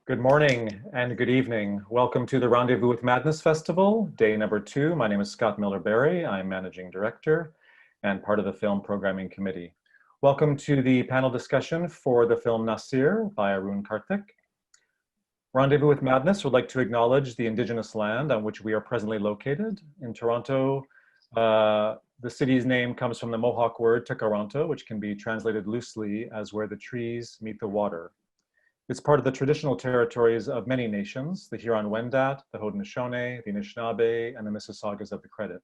Good morning and good evening. Welcome to the Rendezvous with Madness Festival, day number 2. My name is Scott Miller-Berry. I'm Managing Director and part of the Film Programming Committee. Welcome to the panel discussion for the film Nasir by Arun Karthick. Rendezvous with Madness would like to acknowledge the Indigenous land on which we are presently located. In Toronto, the city's name comes from the Mohawk word Tekaronto, which can be translated loosely as where the trees meet the water. It's part of the traditional territories of many nations, the Huron-Wendat, the Haudenosaunee, the Anishinaabe, and the Mississaugas of the Credit.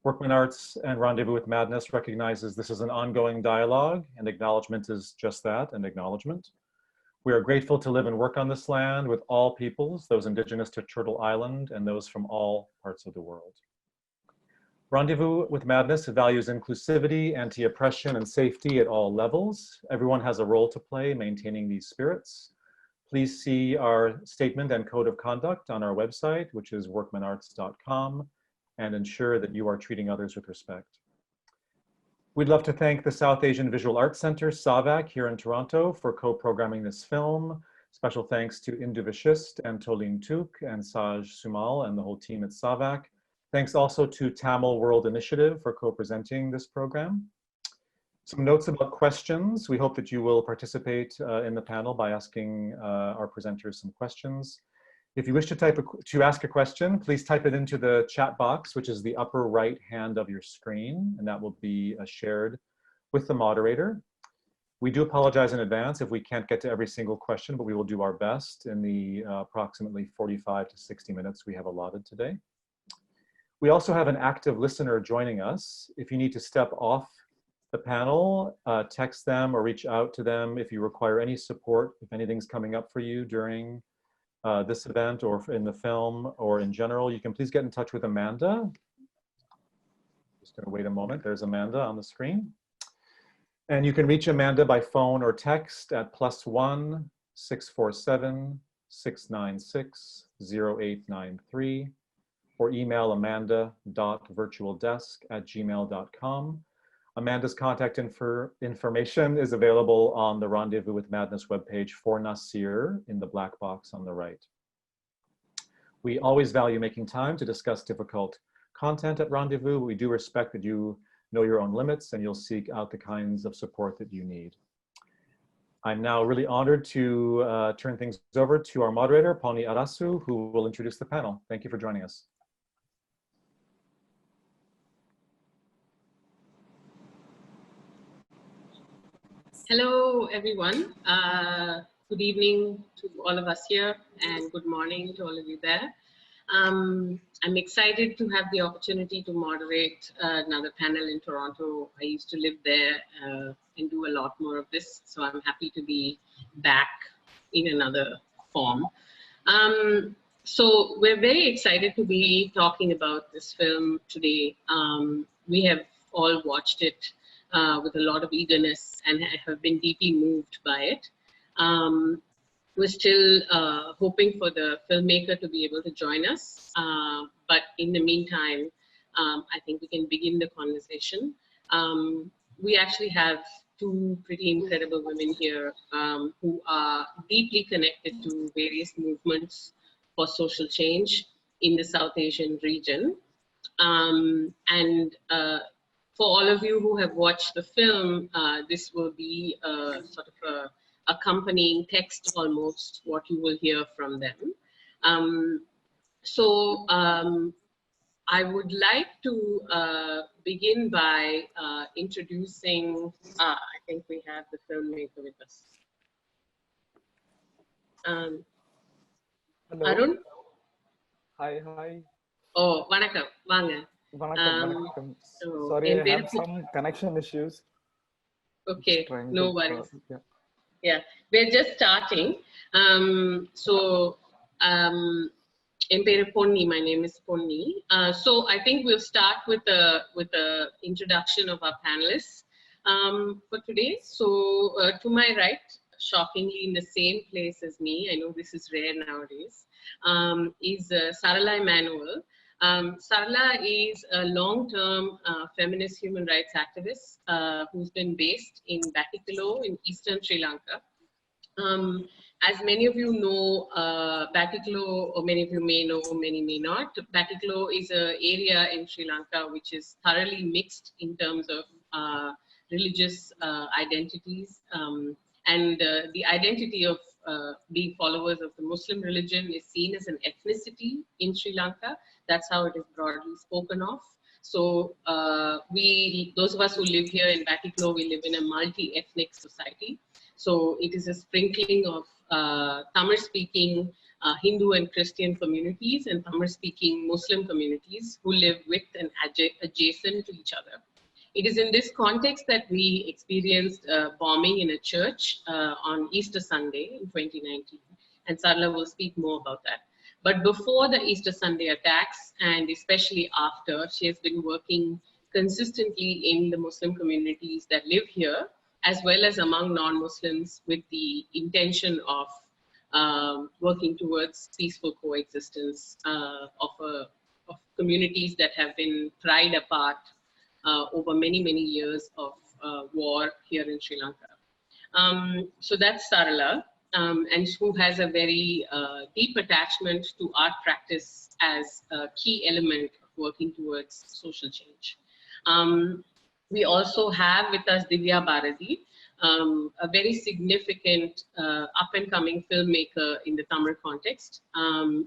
Workman Arts and Rendezvous with Madness recognizes this is an ongoing dialogue, and acknowledgement is just that, an acknowledgement. We are grateful to live and work on this land with all peoples, those indigenous to Turtle Island and those from all parts of the world. Rendezvous with Madness values inclusivity, anti-oppression, and safety at all levels. Everyone has a role to play maintaining these spirits. Please see our statement and code of conduct on our website, which is workmanarts.com, and ensure that you are treating others with respect. We'd love to thank the South Asian Visual Arts Center, SAVAC, here in Toronto for co-programming this film. Special thanks to Indu Vishist and Tolin Tuk and Saj Sumal and the whole team at SAVAC. Thanks also to Tamil World Initiative for co-presenting this program. Some notes about questions. We hope that you will participate in the panel by asking our presenters some questions. If you wish to ask a question, please type it into the chat box, which is the upper right hand of your screen, and that will be shared with the moderator. We do apologize in advance if we can't get to every single question, but we will do our best in the approximately 45 to 60 minutes we have allotted today. We also have an active listener joining us. If you need to step off the panel, text them or reach out to them if you require any support, if anything's coming up for you during this event or in the film or in general, you can please get in touch with Amanda. Just gonna wait a moment, there's Amanda on the screen. And you can reach Amanda by phone or text at +1 647 696 0893. or email amanda.virtualdesk@gmail.com. Amanda's contact information is available on the Rendezvous with Madness webpage for Nasir in the black box on the right. We always value making time to discuss difficult content at Rendezvous. We do respect that you know your own limits and you'll seek out the kinds of support that you need. I'm now really honored to turn things over to our moderator, Pauni Arasu, who will introduce the panel. Thank you for joining us. Hello, everyone. Good evening to all of us here and good morning to all of you there. I'm excited to have the opportunity to moderate another panel in Toronto. I used to live there and do a lot more of this, so I'm happy to be back in another form. So we're very excited to be talking about this film today. We have all watched it with a lot of eagerness and have been deeply moved by it. We're still hoping for the filmmaker to be able to join us, but in the meantime, I think we can begin the conversation. We actually have two pretty incredible women here who are deeply connected to various movements for social change in the South Asian region. For all of you who have watched the film, this will be sort of a accompanying text almost, what you will hear from them. I would like to begin by introducing, I think we have the filmmaker with us. Hello. Arun? Hi, hi. Oh, vanakkam, vaanga. Vanakkam. Sorry, I have some connection issues. Okay, no worries. Yeah. Yeah, we're just starting. Ponni, my name is Ponni. So I think we'll start with the introduction of our panelists for today. So to my right, shockingly in the same place as me, I know this is rare nowadays, is Sarala Emmanuel. Sarala is a long-term feminist human rights activist who's been based in Batticaloa in eastern Sri Lanka. As many of you know, Batiklo, or many of you may know, many may not, Batiklo is an area in Sri Lanka which is thoroughly mixed in terms of religious identities. And the identity of being followers of the Muslim religion is seen as an ethnicity in Sri Lanka. That's how it is broadly spoken of. So those of us who live here in Batiklo, we live in a multi-ethnic society. So it is a sprinkling of Tamil-speaking Hindu and Christian communities and Tamil-speaking Muslim communities who live with and adjacent to each other. It is in this context that we experienced bombing in a church on Easter Sunday in 2019. And Sarla will speak more about that. But before the Easter Sunday attacks, and especially after, she has been working consistently in the Muslim communities that live here, as well as among non-Muslims, with the intention of working towards peaceful coexistence of communities that have been pried apart over many, many years of war here in Sri Lanka. So that's Sarala, and who has a very deep attachment to art practice as a key element of working towards social change. We also have with us Divya Bharati, a very significant up-and-coming filmmaker in the Tamil context.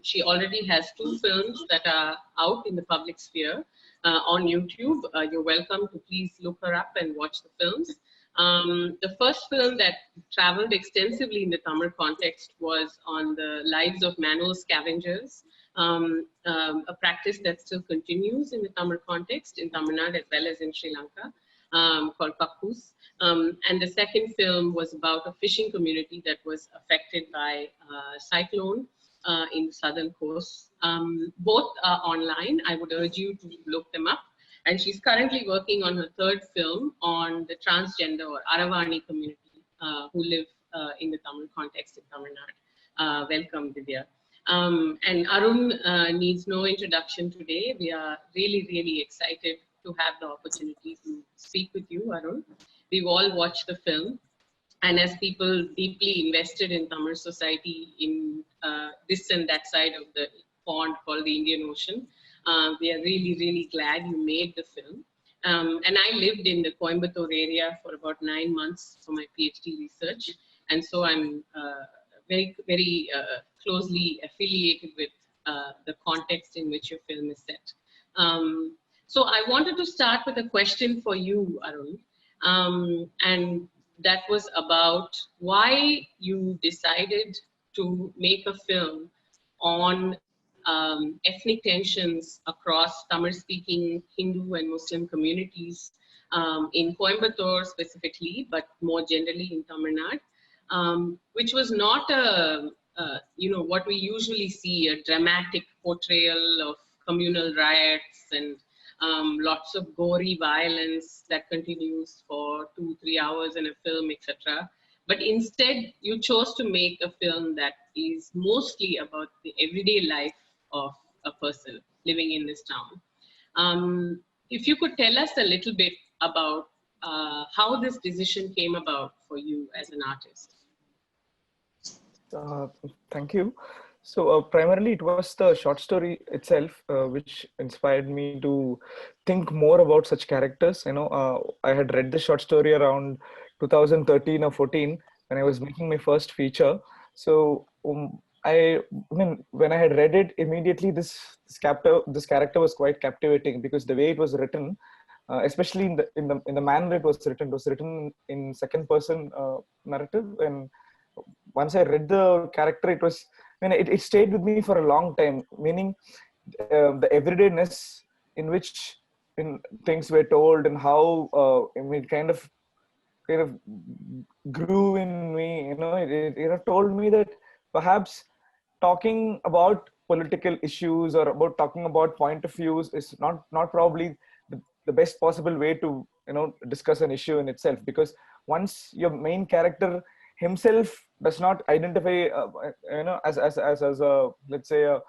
She already has 2 films that are out in the public sphere on YouTube. You're welcome to please look her up and watch the films. The first film that traveled extensively in the Tamil context was on the lives of manual scavengers, a practice that still continues in the Tamil context in Tamil Nadu as well as in Sri Lanka, called Kakkus. And the second film was about a fishing community that was affected by cyclone in the southern coast. Both are online. I would urge you to look them up. And she's currently working on her 3rd film on the transgender or Aravani community who live in the Tamil context in Tamil Nadu. Welcome, Divya. And Arun needs no introduction today. We are really, really excited to have the opportunity to speak with you, Arun. We've all watched the film. And as people deeply invested in Tamil society in this and that side of the pond called the Indian Ocean, we are really, really glad you made the film. And I lived in the Coimbatore area for about 9 months for my PhD research. And so I'm very, very closely affiliated with the context in which your film is set. So I wanted to start with a question for you, Arun. And that was about why you decided to make a film on ethnic tensions across Tamil-speaking Hindu and Muslim communities in Coimbatore specifically, but more generally in Tamil Nadu, which was not what we usually see, a dramatic portrayal of communal riots and lots of gory violence that continues for 2-3 hours in a film, etc. But instead, you chose to make a film that is mostly about the everyday life of a person living in this town. If you could tell us a little bit about how this decision came about for you as an artist. Thank you. So primarily it was the short story itself which inspired me to think more about such characters. I had read the short story around 2013 or 14 when I was making my first feature. So I mean, when I had read it, immediately this character was quite captivating because the way it was written, especially in the manner it was written in second person narrative. And once I read the character, it stayed with me for a long time. Meaning the everydayness in which things were told and how it kind of grew in me. It told me that perhaps talking about political issues or about talking about point of views is not probably the best possible way to discuss an issue in itself, because once your main character himself does not identify as a, let's say, a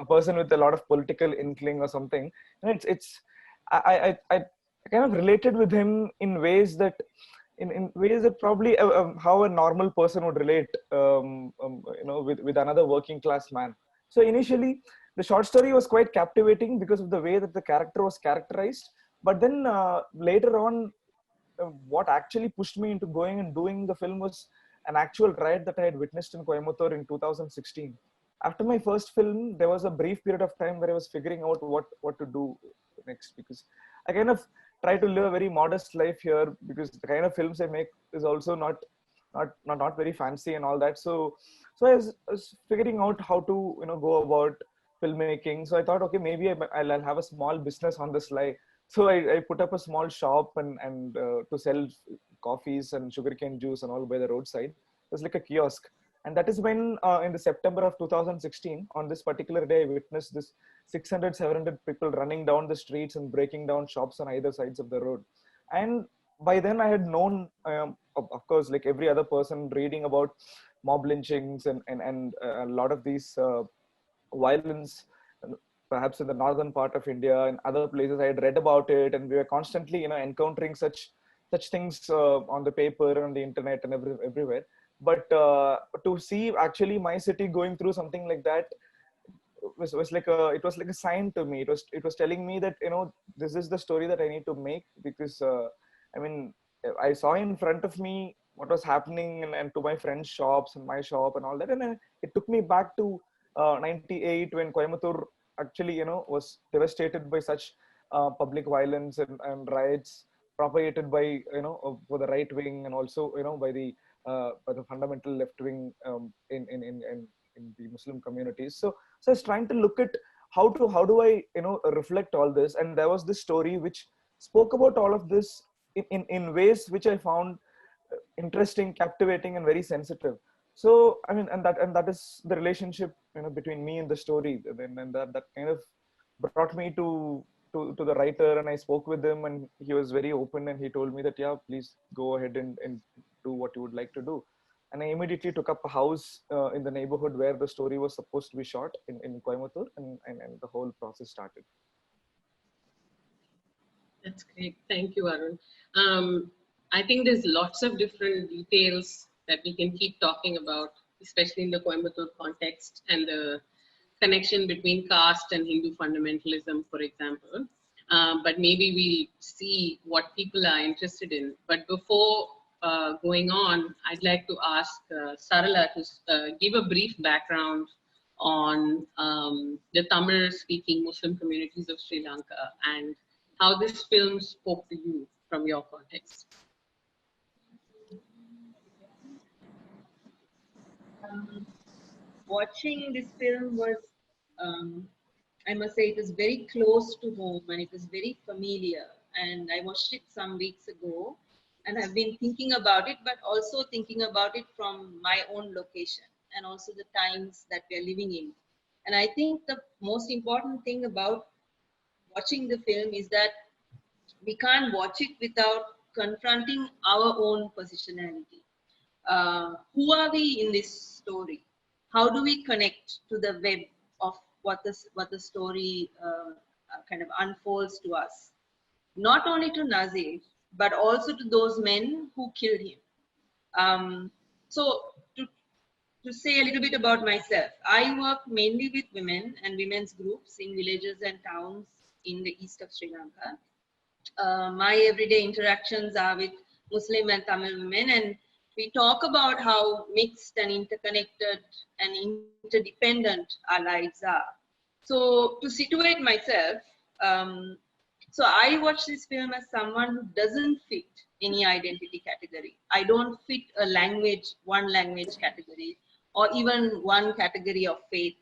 person with a lot of political inkling or something, and I kind of related with him in ways that in ways that probably how a normal person would relate, with another working class man. So initially, the short story was quite captivating because of the way that the character was characterized. But then later on, what actually pushed me into going and doing the film was an actual riot that I had witnessed in Coimbatore in 2016. After my first film, there was a brief period of time where I was figuring out what to do next, because I kind of try to live a very modest life here, because the kind of films I make is also not very fancy and all that. So I was figuring out how to go about filmmaking. So I thought, okay, maybe I'll have a small business on the sly. So I put up a small shop and to sell coffees and sugarcane juice and all by the roadside. It was like a kiosk. And that is when in the September of 2016, on this particular day, I witnessed this 600, 700 people running down the streets and breaking down shops on either sides of the road. And by then I had known, of course, like every other person, reading about mob lynchings and a lot of these violence, perhaps in the northern part of India and other places. I had read about it, and we were constantly, encountering such things on the paper, on the internet, and everywhere. But to see actually my city going through something like that was like a sign to me. It was telling me that this is the story that I need to make, because I mean, I saw in front of me what was happening, and to my friends' shops and my shop and all that, and it took me back to 98, when Coimbatore actually was devastated by such public violence and riots propagated by for the right wing, and also by the fundamental left wing in the Muslim communities. So I was trying to look at how do I reflect all this, and there was this story which spoke about all of this in ways which I found interesting, captivating, and very sensitive. So I mean, and that is the relationship between me and the story, and that kind of brought me to the writer, and I spoke with him, and he was very open, and he told me that, yeah, please go ahead and do what you would like to do. And I immediately took up a house in the neighborhood where the story was supposed to be shot in Coimbatore, and the whole process started. That's great. Thank you, Arun. I think there's lots of different details that we can keep talking about, especially in the Coimbatore context and the connection between caste and Hindu fundamentalism, for example. But maybe we'll see what people are interested in. But before going on, I'd like to ask Sarala to give a brief background on the Tamil-speaking Muslim communities of Sri Lanka and how this film spoke to you from your context. Watching this film was, I must say, it was very close to home, and it was very familiar. And I watched it some weeks ago, and I've been thinking about it, but also thinking about it from my own location and also the times that we are living in. And I think the most important thing about watching the film is that we can't watch it without confronting our own positionality. Who are we in this story? How do we connect to the web of what the story kind of unfolds to us? Not only to Nasir, but also to those men who killed him. So to say a little bit about myself, I work mainly with women and women's groups in villages and towns in the east of Sri Lanka. My everyday interactions are with Muslim and Tamil women, and we talk about how mixed and interconnected and interdependent our lives are. So to situate myself, so I watch this film as someone who doesn't fit any identity category. I don't fit a one language category, or even one category of faith,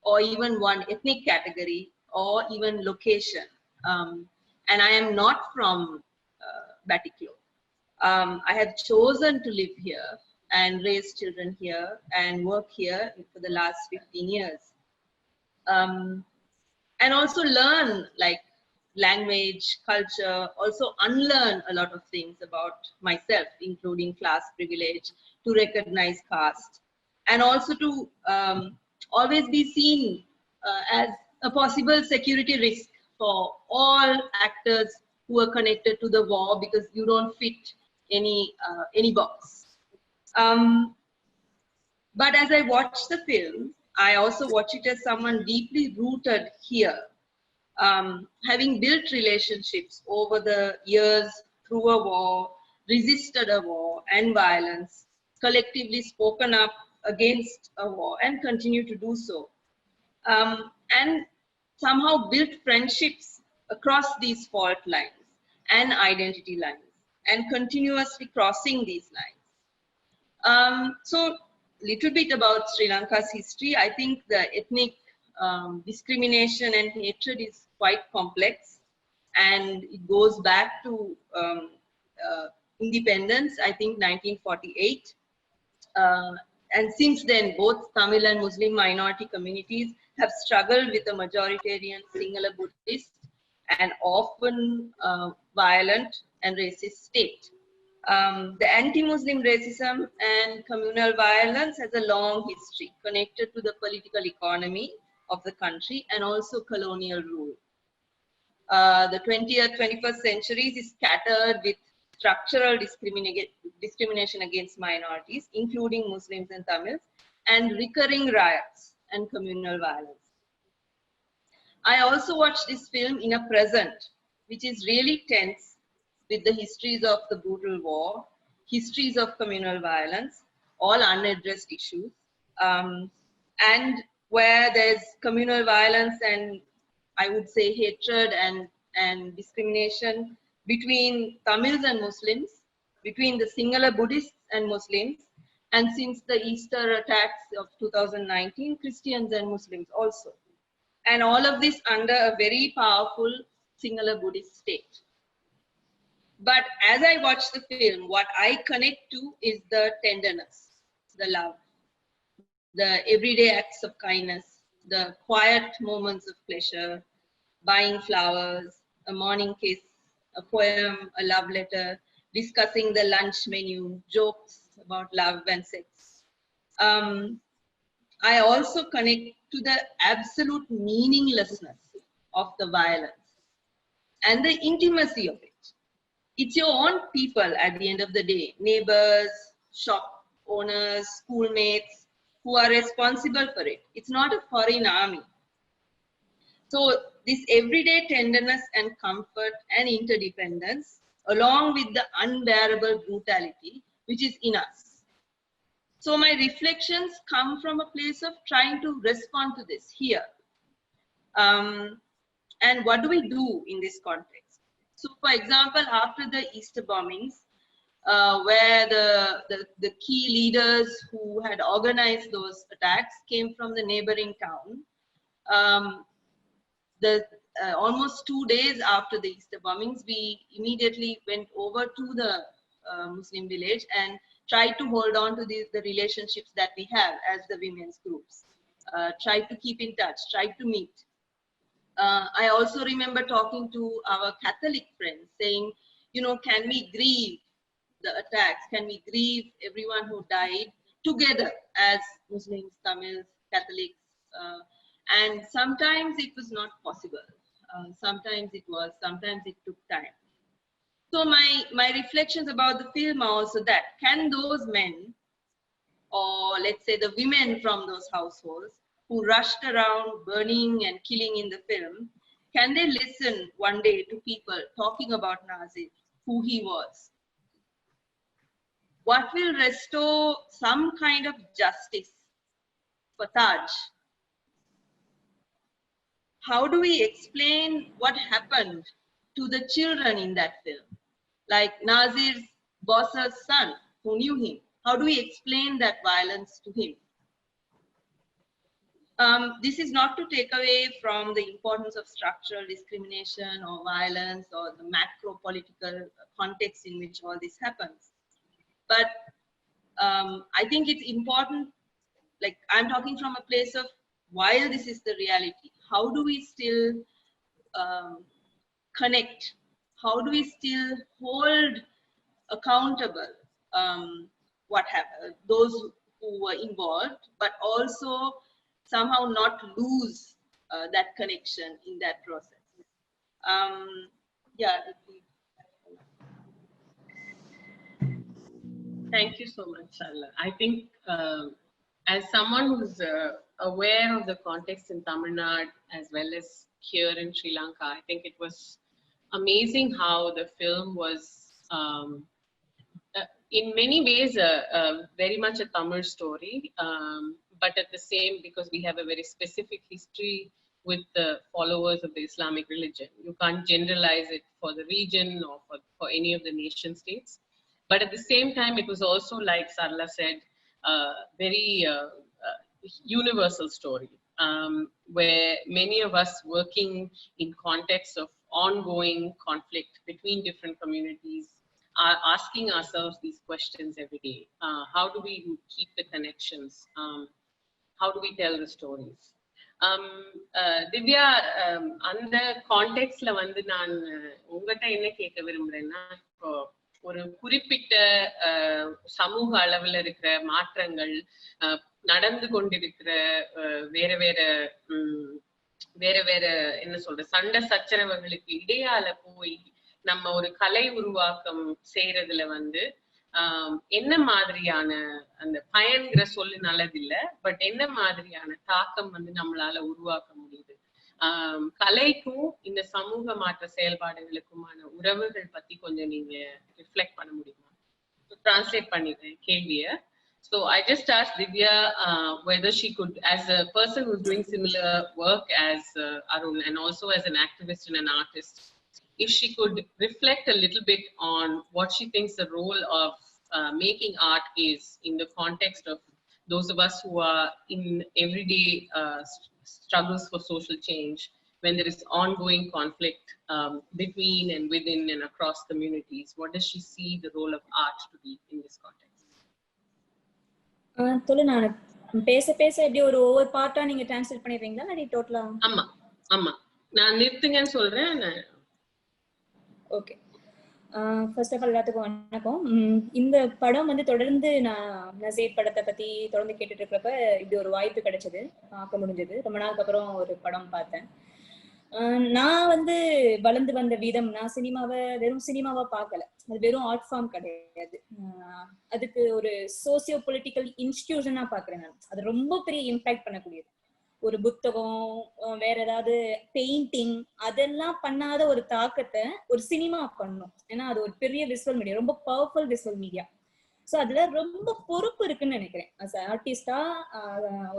or even one ethnic category, or even location. And I am not from Batiklo. I have chosen to live here and raise children here and work here for the last 15 years. And also learn like language, culture, also unlearn a lot of things about myself, including class privilege, to recognize caste, and also to always be seen as a possible security risk for all actors who are connected to the war, because you don't fit any box. But as I watch the film, I also watch it as someone deeply rooted here, having built relationships over the years through a war, resisted a war and violence, collectively spoken up against a war and continue to do so. And somehow built friendships across these fault lines and identity lines and continuously crossing these lines. So little bit about Sri Lanka's history. I think the ethnic discrimination and hatred is quite complex, and it goes back to independence, I think 1948. And since then, both Tamil and Muslim minority communities have struggled with a majoritarian Sinhala Buddhist and often violent and racist state. The anti-Muslim racism and communal violence has a long history connected to the political economy of the country and also colonial rule. The 20th, 21st centuries is scattered with structural discrimination against minorities, including Muslims and Tamils, and recurring riots and communal violence. I also watched this film in a present, which is really tense, with the histories of the brutal war, histories of communal violence, all unaddressed issues, and where there's communal violence and I would say hatred and discrimination between Tamils and Muslims, between the Sinhala Buddhists and Muslims, and since the Easter attacks of 2019, Christians and Muslims also. And all of this under a very powerful Sinhala Buddhist state. But as I watch the film, what I connect to is the tenderness, the love, the everyday acts of kindness, the quiet moments of pleasure, buying flowers, a morning kiss, a poem, a love letter, discussing the lunch menu, jokes about love and sex. I also connect to the absolute meaninglessness of the violence and the intimacy of it. It's your own people at the end of the day, neighbors, shop owners, schoolmates, who are responsible for it. It's not a foreign army. So this everyday tenderness and comfort and interdependence, along with the unbearable brutality, which is in us. So my reflections come from a place of trying to respond to this here. And what do we do in this context? So for example, after the Easter bombings, where the key leaders who had organized those attacks came from the neighboring town, almost 2 days after the Easter bombings, we immediately went over to the Muslim village and tried to hold on to the relationships that we have as the women's groups. Tried to keep in touch, tried to meet. I also remember talking to our Catholic friends saying, you know, can we grieve the attacks? Can we grieve everyone who died together as Muslims, Tamils, Catholics? And sometimes it was not possible. Sometimes it was, sometimes it took time. So my reflections about the film are also that, can those men, or let's say the women from those households who rushed around burning and killing in the film, can they listen one day to people talking about Nasir, who he was? What will restore some kind of justice for Taj? How do we explain what happened to the children in that film? Like Nasir's boss's son, who knew him. How do we explain that violence to him? This is not to take away from the importance of structural discrimination or violence or the macro political context in which all this happens. But I think it's important, like I'm talking from a place of, while this is the reality, how do we still connect? How do we still hold accountable what happened, those who were involved, but also somehow not lose that connection in that process? Yeah, Thank you so much, Sarla. I think as someone who's aware of the context in Tamil Nadu as well as here in Sri Lanka, I think it was amazing how the film was in many ways very much a Tamil story, but at the same, because we have a very specific history with the followers of the Islamic religion, you can't generalize it for the region or for any of the nation states. But at the same time, it was also, like Sarla said, very universal story, where many of us working in context of ongoing conflict between different communities are asking ourselves these questions every day. How do we keep the connections? How do we tell the stories? Divya, அந்த கான்டெக்ட்ல வந்து நான் உங்ககிட்ட என்ன கேட்க விரும்புறேன்னா, இப்போ ஒரு குறிப்பிட்ட சமூக அளவில் இருக்கிற மாற்றங்கள், நடந்து கொண்டிருக்கிற வேற வேற என்ன சொல்ற சண்டை சச்சரவுகளுக்கு இடையால போய் நம்ம ஒரு கலை உருவாக்கம் செய்யறதுல வந்து என்ன மாதிரியான அந்த பயன்கிற சொல்லு நல்லதில்லை, பட் என்ன மாதிரியான தாக்கம் வந்து நம்மளால உருவாக்க முடியுது? கலைக்கும் இந்த சமூக மாற்ற செயல்பாடுகளுக்குமான உறவுகள் பத்தி கொஞ்சம் நீங்க ரிஃப்ளெக்ட் பண்ண முடியுமா? டிரான்ஸ்லேட் பண்ணிட்டேன் கேள்விய. So I just asked Divya whether she could, as a person who's doing similar work as Arun and also as an activist and an artist, if she could reflect a little bit on what she thinks the role of making art is in the context of those of us who are in everyday struggles for social change, when there is ongoing conflict between and within and across communities. What does she see the role of art to be in this context? தொலை நான் பேச எப்படி ஒவ்வொரு பார்ட்டா நீங்க translate பண்ணிடுறீங்களா இல்ல டோட்டலா? ஆமா நான் நிறுத்துங்கன்னு சொல்றேன். ஓகே. ஃபர்ஸ்ட் ஆஃப் ஆல் எல்லாத்துக்கும் வணக்கம். இந்த படம் வந்து தொடர்ந்து நான் நசீர் படத்தை பத்தி தொடர்ந்து கேட்டுட்டு இருக்கிறப்ப இப்படி ஒரு வாய்ப்பு கிடைச்சது, பார்க்க முடிஞ்சது. ரொம்ப நாளுக்கு அப்புறம் ஒரு படம் பார்த்தேன். நான் வந்து வளர்ந்து வந்த விதம், நான் சினிமாவை வெறும் சினிமாவா பார்க்கல, அது வெறும் ஆர்ட் ஃபார்ம் கிடையாது, அதுக்கு ஒரு சோசியோ பொலிட்டிக்கல் இன்ஸ்டிடியூஷனா பாக்குறேன் நான். அது ரொம்ப பெரிய இம்பாக்ட் பண்ணக்கூடியது. ஒரு புத்தகம், வேற ஏதாவது பெயிண்டிங், அதெல்லாம் பண்ணாத ஒரு தாக்கத்தை ஒரு சினிமா பண்ணும். ஏன்னா அது ஒரு பெரிய விசுவல் மீடியா, ரொம்ப பவர்ஃபுல் விசுவல் மீடியா. ஸோ அதுல ரொம்ப பொறுப்பு இருக்குன்னு நினைக்கிறேன். அஸ் ஆர்டிஸ்டா,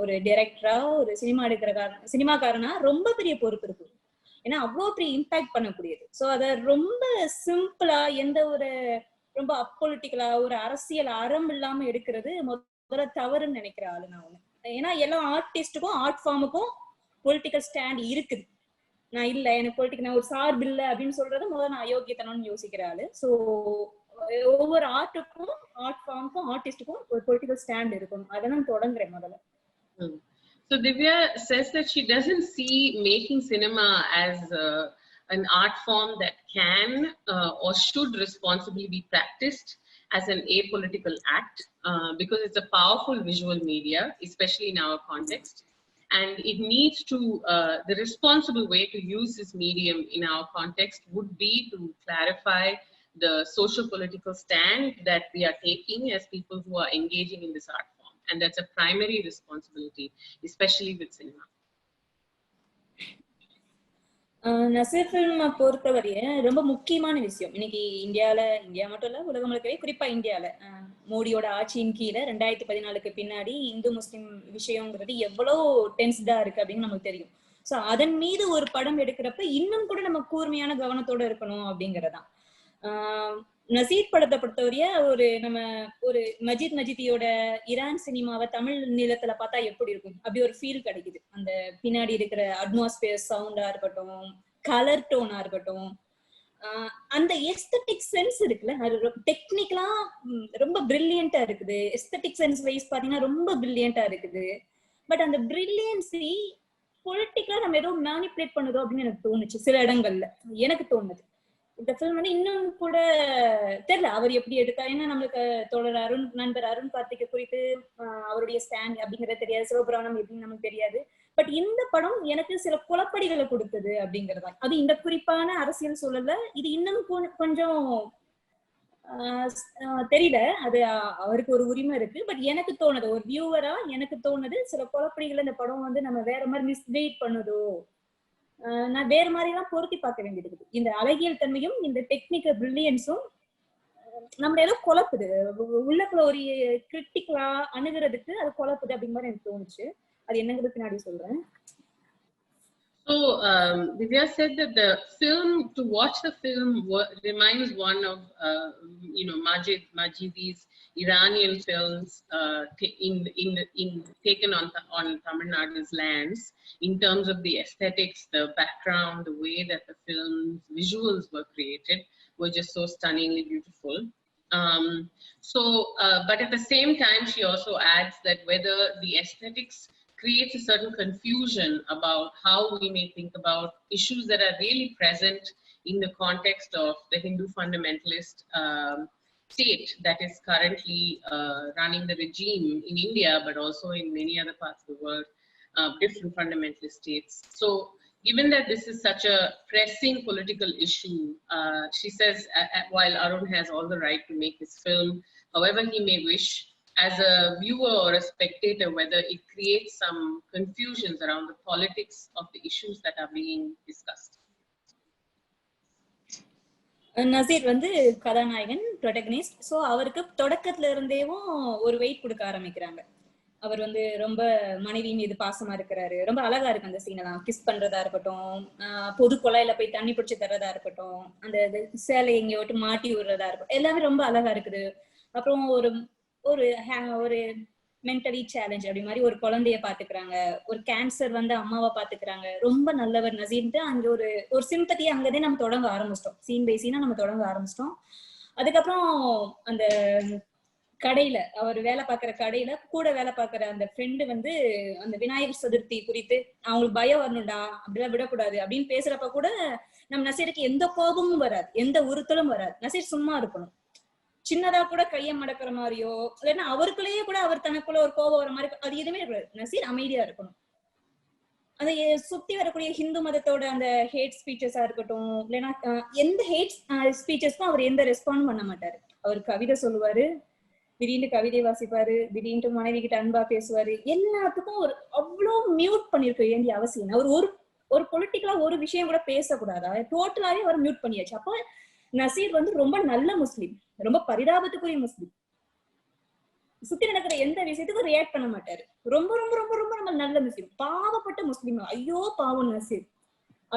ஒரு டைரக்டரா, ஒரு சினிமாக்காரனா ரொம்ப பெரிய பொறுப்பு இருக்கு. ஏன்னா அவ்வளோ பெரிய இம்பாக்ட் பண்ணக்கூடியது. ஸோ அதை ரொம்ப சிம்பிளா, எந்த ஒரு ரொம்ப அப்பொலிட்டிக்கலா, ஒரு அரசியல் அறம் இல்லாம எடுக்கிறது முதல்ல தவறுன்னு நினைக்கிற ஆளு நான் ஒண்ணு. ஏன்னா எல்லா ஆர்டிஸ்டுக்கும் ஆர்ட் ஃபார்முக்கும் பொலிட்டிக்கல் ஸ்டாண்ட் இருக்குது. நான் இல்ல, எனக்கு பொலிட்டிக்கல், நான் ஒரு சார்பு இல்லை அப்படின்னு சொல்றது முதல்ல நான் அயோக்கியத்தனம்னு யோசிக்கிற ஆளு. ஸோ ஒவ்வொரு ஆர்ட்டுக்கும், ஆர்ட் ஃபார்முக்கும், ஆர்டிஸ்டுக்கும் ஒரு பொலிட்டிக்கல் ஸ்டாண்ட் இருக்கணும். அதெல்லாம் தொடங்குறேன் முதல்ல. So Divya says that she doesn't see making cinema as an art form that can or should responsibly be practiced as an apolitical act, because it's a powerful visual media, especially in our context, and it needs to, the responsible way to use this medium in our context would be to clarify the social political stand that we are taking as people who are engaging in this art form, and that's a primary responsibility, especially with cinema. Nazeer ஃபில்மை பொறுத்தவரைய ரொம்ப முக்கியமான விஷயம் இன்னைக்கு India மட்டும் இல்ல, உலகம் முழுக்கவே, குறிப்பா இந்தியால மோடியோட ஆட்சியின் கீழே 2014க்கு பின்னாடி இந்து முஸ்லிம் விஷயங்கிறது எவ்வளவு டென்ஸ்டா இருக்கு அப்படின்னு நமக்கு தெரியும். ஸோ அதன் மீது ஒரு படம் எடுக்கிறப்ப இன்னும் கூட நம்ம கூர்மையான கவனத்தோட இருக்கணும் அப்படிங்கறதான். நசீர் படத்தை பொறுத்தவரைய ஒரு மஜிதியோட ஈரான் சினிமாவை தமிழ் நிலத்துல பார்த்தா எப்படி இருக்கும், அப்படி ஒரு ஃபீல் கிடைக்குது. அந்த பின்னாடி இருக்கிற அட்மாஸ்பியர் சவுண்டா இருக்கட்டும், கலர் டோனா இருக்கட்டும், அந்த எஸ்தட்டிக் சென்ஸ் இருக்குல்ல, அது டெக்னிக்கலா ரொம்ப பிரில்லியண்டா இருக்குது. எஸ்தட்டிக் சென்ஸ் வைஸ் பாத்தீங்கன்னா ரொம்ப பிரில்லியண்டா இருக்குது. பட் அந்த பிரில்லியன்சி பொலிட்டிக்கலா நம்ம ஏதோ மேனிபுலேட் பண்ணுதோ அப்படின்னு எனக்கு தோணுச்சு சில இடங்கள்ல. எனக்கு தோணுது இந்த ஃபில்ம் வந்து இன்னும் கூட தெரியல அவர் எப்படி எடுத்தா. ஏன்னா நம்மளுக்கு தோழர் நண்பர் அருண் கார்த்திக் குறித்து அவருடைய ஸ்டாண்ட் அப்படிங்கறது தெரியாது, சிவபுராணம் எப்படின்னு நமக்கு தெரியாது. பட் இந்த படம் எனக்கு சில குழப்படிகளை கொடுத்தது அப்படிங்கறதா. அது இந்த குறிப்பான அரசியல் சூழல்ல இது இன்னும் கொஞ்சம் தெரியல, அது அவருக்கு ஒரு உரிமை இருக்கு. பட் எனக்கு தோணுது, ஒரு வியூவரா எனக்கு தோணுது, சில குழப்படிகளை இந்த படம் வந்து நம்ம வேற மாதிரி மிஸ்கைட் பண்ணுதோ, நான் வேற மாதிரி எல்லாம் பொருத்தி பார்க்க வேண்டியது இருக்குது. இந்த அழகியல் தன்மையும் இந்த டெக்னிக்கல் பிரில்லியன்ஸும் நம்ம ஏதோ குழப்புது, உள்ளக்குள்ள ஒரு கிரிட்டிக்கலா அணுகிறதுக்கு அது குழப்புது அப்படிங்கிற மாதிரி எனக்கு தோணுச்சு. அது என்னங்கிறது பின்னாடி சொல்றேன். So Divya said that the film, to watch the film reminds one of Majidi's Iranian films taken on Tamil Nadu's lands, in terms of the aesthetics, the background, the way that the film's visuals were created were just so stunningly beautiful. But at the same time, she also adds that whether the aesthetics creates a certain confusion about how we may think about issues that are really present in the context of the Hindu fundamentalist state that is currently running the regime in India, but also in many other parts of the world, different fundamentalist states. So given that this is such a pressing political issue, she says, while Arun has all the right to make this film however he may wish, as a viewer or a spectator, whether it creates some confusions around the politics of the issues that are being discussed. Nazeer வந்து கதாநாயகன், protagonist. So அவருக்கு தொடக்கத்துல இருந்தேவும் ஒரு wait கொடுக்க ஆரம்பிக்கிறாங்க. அவர் வந்து ரொம்ப மனைவி மீது பாசமா இருக்கிறாரு. ரொம்ப அழகா இருக்கு அந்த சீனெல்லாம். கிஸ் பண்றதா இருக்கட்டும், பொது குழாயில போய் தண்ணி பிடிச்சி தர்றதா இருக்கட்டும், அந்த சேலை எங்க விட்டு மாட்டி விடுறதா இருக்கட்டும், எல்லாமே ரொம்ப அழகா இருக்குது. அப்புறம் ஒரு மென்டலி சேலஞ்ச் அப்படி மாதிரி ஒரு குழந்தைய பாத்துக்கிறாங்க, ஒரு கேன்சர் வந்து அம்மாவை பாத்துக்கிறாங்க. ரொம்ப நல்லவர் நசீர்ன்ட்டு அங்க ஒரு சிம்பத்தி அங்கதே நம்ம தொடங்க ஆரம்பிச்சிட்டோம். சீன் பை சீனா நம்ம தொடங்க ஆரம்பிச்சிட்டோம். அதுக்கப்புறம் அந்த கடையில அவர் வேலை பார்க்கிற கடையில கூட வேலை பார்க்கிற அந்த ஃப்ரெண்டு வந்து அந்த விநாயகர் சதுர்த்தி குறித்து அவங்களுக்கு பயம் வரணும்டா, அப்படிலாம் விடக்கூடாது அப்படின்னு பேசுறப்ப கூட நம்ம நசீருக்கு எந்த கோபமும் வராது, எந்த உறுத்தலும் வராது. நசீர் சும்மா இருக்கணும். சின்னதா கூட கையை மடக்கிற மாதிரியோ இல்லைன்னா அவருக்குள்ளேயே கூட அவர் தனக்குள்ள ஒரு கோபம் வர மாதிரி அது எதுவுமே இருக்காது. நசீர் அமைதியா இருக்கணும். அந்த சுத்தி வரக்கூடிய ஹிந்து மதத்தோட அந்த ஹேட் ஸ்பீச்சஸா இருக்கட்டும், இல்லைன்னா எந்த ஹேட் ஸ்பீச்சஸ்க்கும் அவர் எந்த ரெஸ்பாண்டும் பண்ண மாட்டாரு. அவர் கவிதை சொல்லுவாரு, திடீர்னு கவிதை வாசிப்பாரு, திடீர்னு மனைவி கிட்ட அன்பா பேசுவாரு. எல்லாத்துக்கும் ஒரு அவ்வளோ மியூட் பண்ணிருக்க வேண்டிய அவசியம். அவர் ஒரு பொலிட்டிக்கலா ஒரு விஷயம் கூட பேசக்கூடாதா, டோட்டலாவே அவர் மியூட் பண்ணியாச்சு. அப்போ நசீர் வந்து ரொம்ப நல்ல முஸ்லீம், ரொம்ப பரிதாபத்துக்குரிய முஸ்லீம். சுத்தி நடக்கிற எந்த விஷயத்துக்கும் ரியாக்ட் பண்ண மாட்டாரு. ரொம்ப ரொம்ப ரொம்ப ரொம்ப ரொம்ப நல்ல முஸ்லீம், பாவப்பட்ட முஸ்லீம். ஐயோ பாவம் நசீர்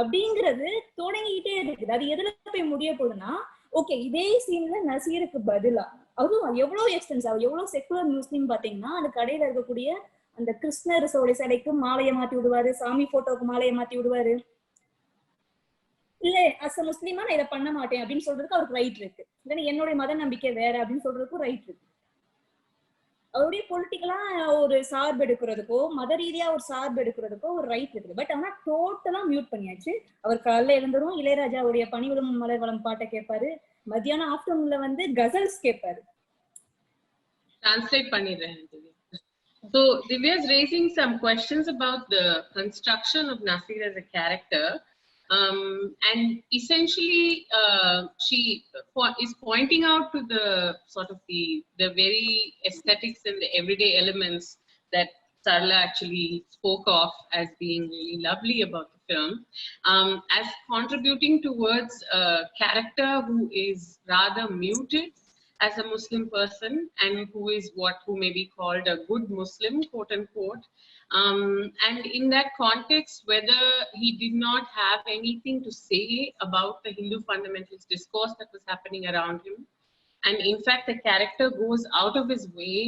அப்படிங்கிறது தொடங்கிக்கிட்டே இருக்குது. அது எதுல போய் முடிய போகுதுன்னா, ஓகே இதே சீன்ல நசீருக்கு பதிலா அதுவும் எவ்வளவு எக்ஸ்டென்சிவ், எவ்வளவு செக்குலர் முஸ்லீம் பாத்தீங்கன்னா, அந்த கடையில இருக்கக்கூடிய அந்த கிருஷ்ணரசோட சிலைக்கு மாலையை மாத்தி விடுவாரு, சாமி போட்டோவுக்கு மாலையை மாத்தி விடுவாரு. இல்ல அஸ் முஸ்லீமா நான் இதை பண்ண மாட்டேன் அப்படின்னு சொல்றதுக்கு அவருக்கு ரைட் இருக்கு. இல்லைன்னா என்னுடைய மத நம்பிக்கை வேற அப்படின்னு சொல்றதுக்கும் ரைட் இருக்கு. அவருடைய பொலிட்டிக்கலா ஒரு சார்பு எடுக்கிறதுக்கோ மத ரீதியா ஒரு சார்பு எடுக்கிறதுக்கோ ஒரு ரைட் இருக்குது. பட் ஆனா டோட்டலா மியூட் பண்ணியாச்சு. அவர் காலைல எழுந்ததும் இளையராஜாவுடைய பனிவிடும் மலர் வளம் பாட்டை கேட்பாரு, மத்தியானம் ஆஃப்டர்நூன்ல வந்து கசல்ஸ் கேட்பாரு. Translate பண்ணிடுறேன். So Divya is raising some questions about the construction of Nasir as a character. And essentially she is pointing out to the sort of the very aesthetics and the everyday elements that Sarla actually spoke of as being really lovely about the film, as contributing towards a character who is rather muted as a Muslim person and who may be called a good Muslim, quote unquote. And in that context, whether he did not have anything to say about the Hindu fundamentalist discourse that was happening around him. And in fact, the character goes out of his way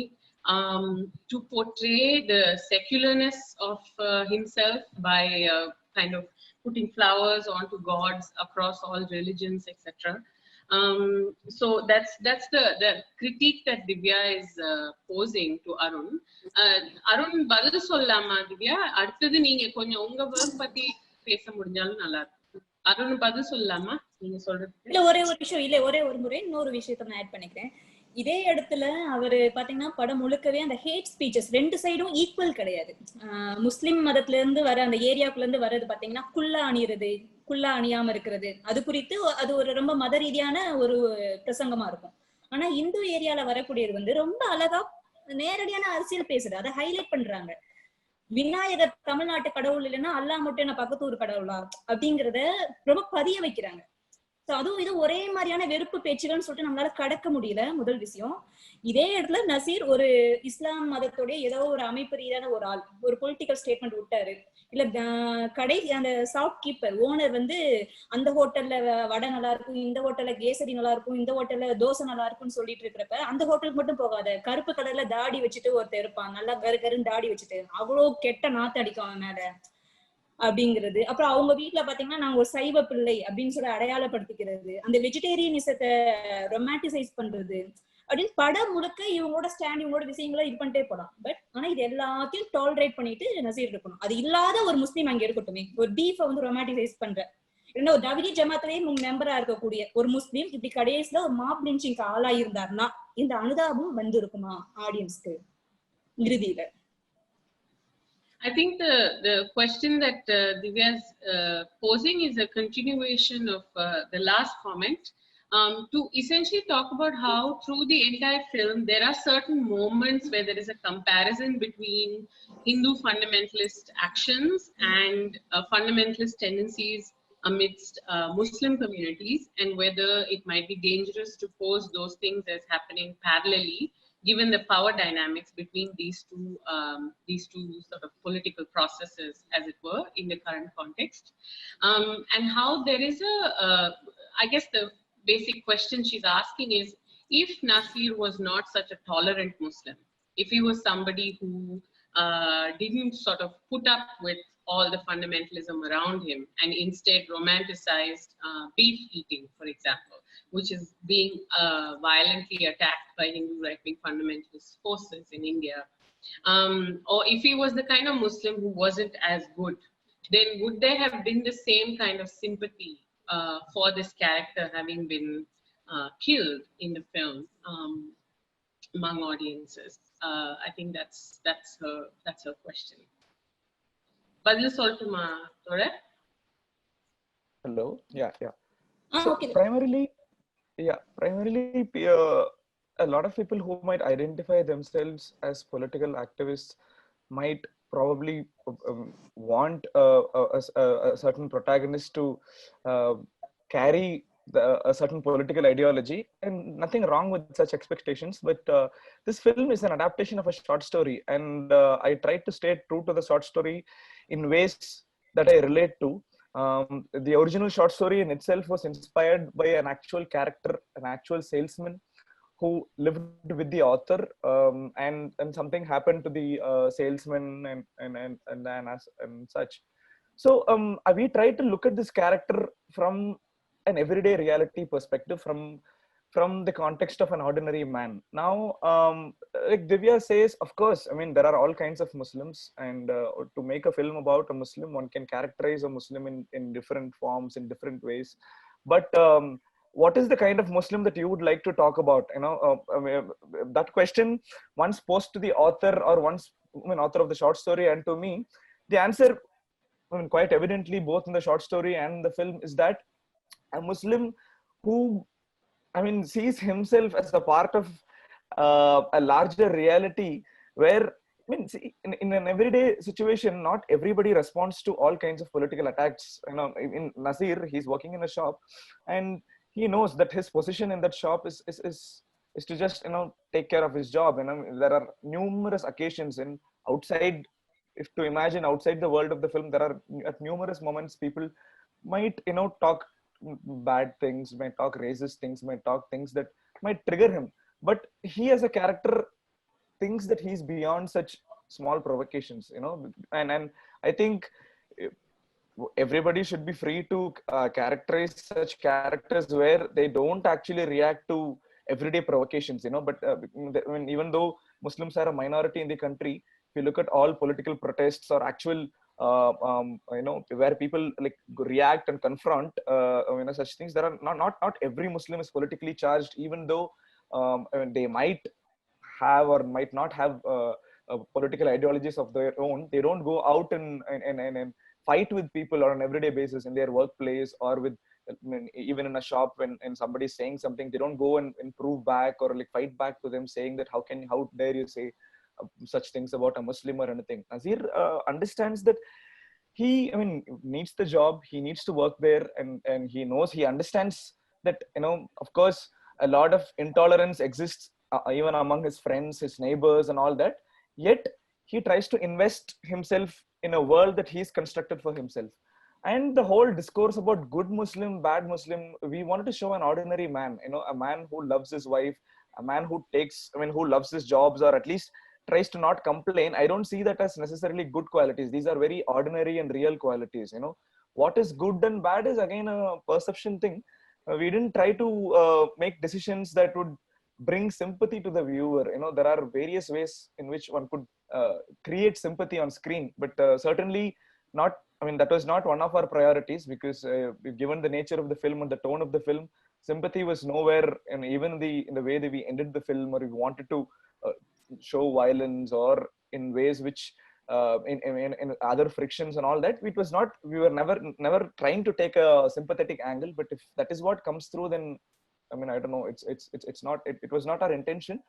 to portray the secularness of himself by kind of putting flowers onto gods across all religions, etc. So that's the critique that Divya is posing to Arun. Arun பதில் சொல்லலாமா திவ்யா? அடுத்தது நீங்க கொஞ்சம் உங்க work பத்தி பேச முடிஞ்சாலும் நல்லா இருக்கும். அருண் பதில் சொல்லலாமா நீங்க சொல்றது? இல்ல ஒரே ஒரு விஷயம், இல்ல ஒரே ஒரு முறை இன்னொரு விஷயத்த நான் ஆட் பண்ணிக்கிறேன். இதே இடத்துல அவரு பாத்தீங்கன்னா படம் முழுக்கவே அந்த ஹேட் ஸ்பீச்சஸ் ரெண்டு சைடும் ஈக்குவல் கிடையாது. முஸ்லிம் மதத்துல இருந்து வர அந்த ஏரியாக்குள்ள இருந்து வர்றது பாத்தீங்கன்னா குல்லா அணியிறது, குல்லா அணியாம இருக்கிறது, அது குறித்து அது ஒரு ரொம்ப மத ரீதியான ஒரு பிரசங்கமா இருக்கும். ஆனா இந்து ஏரியால வரக்கூடியது வந்து ரொம்ப அழகா நேரடியான அரசியல் பேசுது, அதை ஹைலைட் பண்றாங்க. விநாயகர் தமிழ்நாட்டு கடவுள் இல்லைன்னா அல்லாஹ் மட்டும் என்ன பக்கத்தூர் கடவுளா அப்படிங்கறத ரொம்ப பதிய வைக்கிறாங்க. அதுவும் இது ஒரே மாதிரியான வெறுப்பு பேச்சுகள்னு சொல்லிட்டு நம்மளால கடக்க முடியல. முதல் விஷயம். இதே இடத்துல நசீர் ஒரு இஸ்லாம் மதத்துடைய ஏதோ ஒரு அமைப்பு ரீதியான ஒரு ஆள் ஒரு பொலிட்டிக்கல் ஸ்டேட்மெண்ட் விட்டாரு. இல்ல கடை அந்த ஷாப் கீப்பர் ஓனர் வந்து அந்த ஹோட்டல்ல வடை நல்லா இருக்கும், இந்த ஹோட்டல்ல கேசரி நல்லா இருக்கும், இந்த ஹோட்டல்ல தோசை நல்லா இருக்கும்னு சொல்லிட்டு இருக்கிறப்ப அந்த ஹோட்டலுக்கு மட்டும் போகாத, கருப்பு கலர்ல தாடி வச்சுட்டு ஒருத்தர் இருப்பான், நல்லா கருன்னு தாடி வச்சுட்டு, அவ்வளோ கெட்ட நாத்து அடிக்கும் அவன் மேல அப்படிங்கிறது. அப்புறம் அவங்க வீட்டுல பாத்தீங்கன்னா நாங்க ஒரு சைவ பிள்ளை அப்படின்னு சொல்லி அடையாளப்படுத்திக்கிறது, அந்த வெஜிடேரியனிசத்தை ரொமான்டிசைஸ் பண்றது அப்படின்னு படம் முழுக்க இவங்களோட ஸ்டாண்ட் இவங்களோட விஷயங்களை இது பண்ணிட்டே போலாம். பட் ஆனா இது எல்லாத்தையும் டாலரேட் பண்ணிட்டு நசீர் இருக்கணும். அது இல்லாத ஒரு முஸ்லீம் அங்க இருக்கட்டுமே, ஒரு பீஃபை வந்து ரொமான்டிசைஸ் பண்ற இல்லைன்னா ஒரு தவிதி ஜமாத்திலேயே மெம்பரா இருக்கக்கூடிய ஒரு முஸ்லீம் இப்படி கடைசியில ஒரு மாப் லிஞ்சிங்க்கு ஆளாயிருந்தாருன்னா இந்த அனுதாபம் வந்து இருக்குமா ஆடியன்ஸ்க்கு இறுதியில? I think the question that Divya is posing is a continuation of the last comment, to essentially talk about how through the entire film there are certain moments where there is a comparison between Hindu fundamentalist actions and fundamentalist tendencies amidst Muslim communities, and whether it might be dangerous to pose those things as happening parallelly, given the power dynamics between these two sort of political processes, as it were, in the current context, and how there is I guess the basic question she's asking is, if Nasir was not such a tolerant Muslim, if he was somebody who didn't sort of put up with all the fundamentalism around him and instead romanticized beef eating, for example, which is being violently attacked by Hindu right-wing fundamentalist forces in India, or if he was the kind of Muslim who wasn't as good, then would there have been the same kind of sympathy for this character having been killed in the film among audiences? I think that's her question. Badal soltuma thora. Hello. Yeah. So okay. Primarily, a lot of people who might identify themselves as political activists might probably want a certain protagonist to carry a certain political ideology, and nothing wrong with such expectations. But this film is an adaptation of a short story, and I tried to stay true to the short story in ways that I relate to. The original short story in itself was inspired by an actual character, an actual salesman who lived with the author, and something happened to the salesman and such. So we tried to look at this character from an everyday reality perspective, from the context of an ordinary man. Now, like Divya says, of course, I mean, there are all kinds of Muslims, and to make a film about a Muslim, one can characterize a Muslim in different forms, in different ways. But what is the kind of Muslim that you would like to talk about? You know, I mean, that question once posed to the author, or author of the short story, and to me, the answer, I mean, quite evidently, both in the short story and the film, is that a Muslim who, I mean, sees himself as a part of a larger reality, where, I mean, see, in an everyday situation, not everybody responds to all kinds of political attacks. You know, in Nasir, he's working in a shop, and he knows that his position in that shop is to just, you know, take care of his job. You know, there are numerous occasions in outside, if to imagine outside the world of the film, there are at numerous moments people might, you know, talk bad things, might talk racist things, might talk things that might trigger him. But he as a character thinks that he's beyond such small provocations, you know, and I think everybody should be free to characterize such characters where they don't actually react to everyday provocations, you know. But I mean, even though Muslims are a minority in the country, if you look at all political protests or actual you know, where people like react and confront you know, such things, there are not every Muslim is politically charged, even though I mean, they might have or might not have political ideologies of their own. They don't go out and fight with people on an everyday basis in their workplace or with I mean, even in a shop, when somebody is saying something, they don't go and prove back or like fight back to them, saying that how dare you say such things about a Muslim or anything. Nasir understands that he, I mean, needs the job, he needs to work there, and he understands that, of course, a lot of intolerance exists even among his friends, his neighbors, and all that. Yet he tries to invest himself in a world that he's constructed for himself. And the whole discourse about good Muslim, bad Muslim, we wanted to show an ordinary man, a man who loves his wife, a man who who loves his jobs, or at least tries to not complain. I don't see that as necessarily good qualities. These are very ordinary and real qualities. What is good and bad is again a perception thing. We didn't try to make decisions that would bring sympathy to the viewer. There are various ways in which one could create sympathy on screen, but certainly not. I mean, that was not one of our priorities, because given the nature of the film and the tone of the film, sympathy was nowhere. And even in the way that we ended the film, or we wanted to show violence, or in ways which in other frictions and all that, it was not. We were never trying to take a sympathetic angle. But if that is what comes through, then I mean, I don't know. It's not. It was not our intention.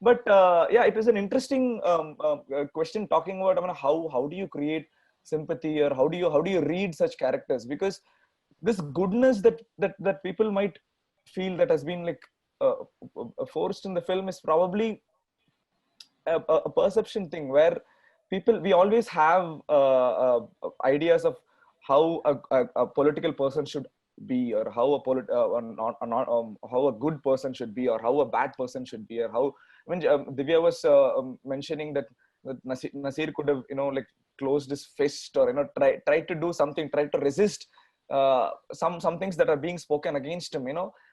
But yeah, it was an interesting question, talking about, I mean, how do you create sympathy, or how do you read such characters? Because this goodness that people might feel that has been like forced in the film is probably a perception thing, where we always have ideas of how a political person should be, or how how a good person should be, or how a bad person should be, or how, when Divya was mentioning that Nasir could have like closed his fist, or tried to do something, tried to resist some things that are being spoken against him,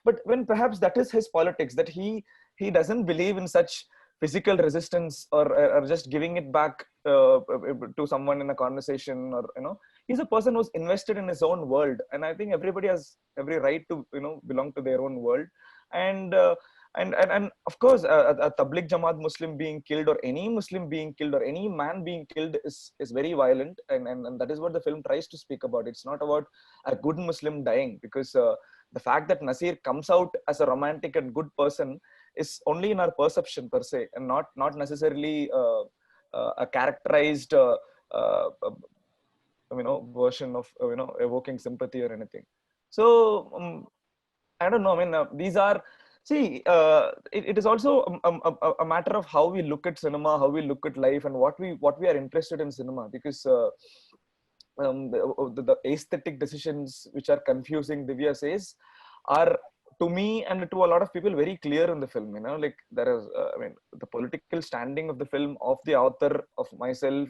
but when perhaps that is his politics, that he doesn't believe in such physical resistance, or just giving it back to someone in a conversation, or he's a person who's invested in his own world, and I think everybody has every right to belong to their own world. And of course, a Tabligh Jamaat Muslim being killed, or any Muslim being killed, or any man being killed is very violent, and that is what the film tries to speak about. It's not about a good Muslim dying, because the fact that Nasir comes out as a romantic and good person is only in our perception per se, and not necessarily a characterized version of evoking sympathy or anything. So I don't know. I mean, these are. See, it is also a matter of how we look at cinema, how we look at life, and what we are interested in cinema. Because the aesthetic decisions which are confusing, Divya says, are, to me and to a lot of people, very clear in the film. Like there is, I mean, the political standing of the film, of the author, of myself,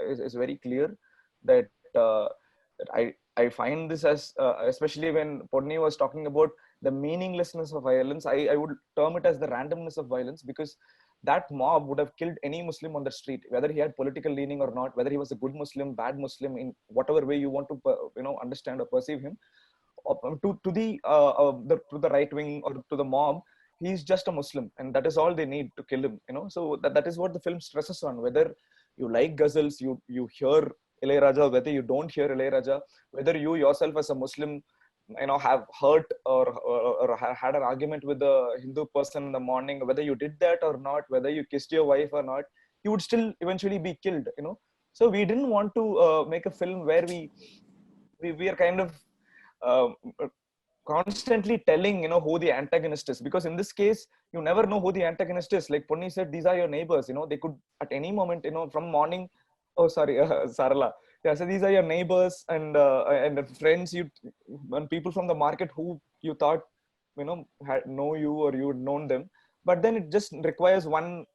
is very clear. That I find this as, especially when Podni was talking about the meaninglessness of violence, I would term it as the randomness of violence, because that mob would have killed any Muslim on the street, whether he had political leaning or not, whether he was a good Muslim, bad Muslim, in whatever way you want to understand or perceive him. To the right wing or to the mob, he's just a Muslim, and that is all they need to kill him. So that is what the film stresses on. Whether you like ghazals, you hear Ilayaraja, whether you don't hear Ilayaraja, whether you yourself as a Muslim have hurt or had an argument with a Hindu person in the morning, whether you did that or not, whether you kissed your wife or not, you would still eventually be killed. So we didn't want to make a film where we are kind of constantly telling who the antagonist is, because in this case you never know who the antagonist is. Like Ponni said, these are your neighbors. They could at any moment, from morning. Oh, sorry, Sarala. Yeah, so these are your neighbors and friends, and people from the market who you thought know you, or you had known them. But then it just requires one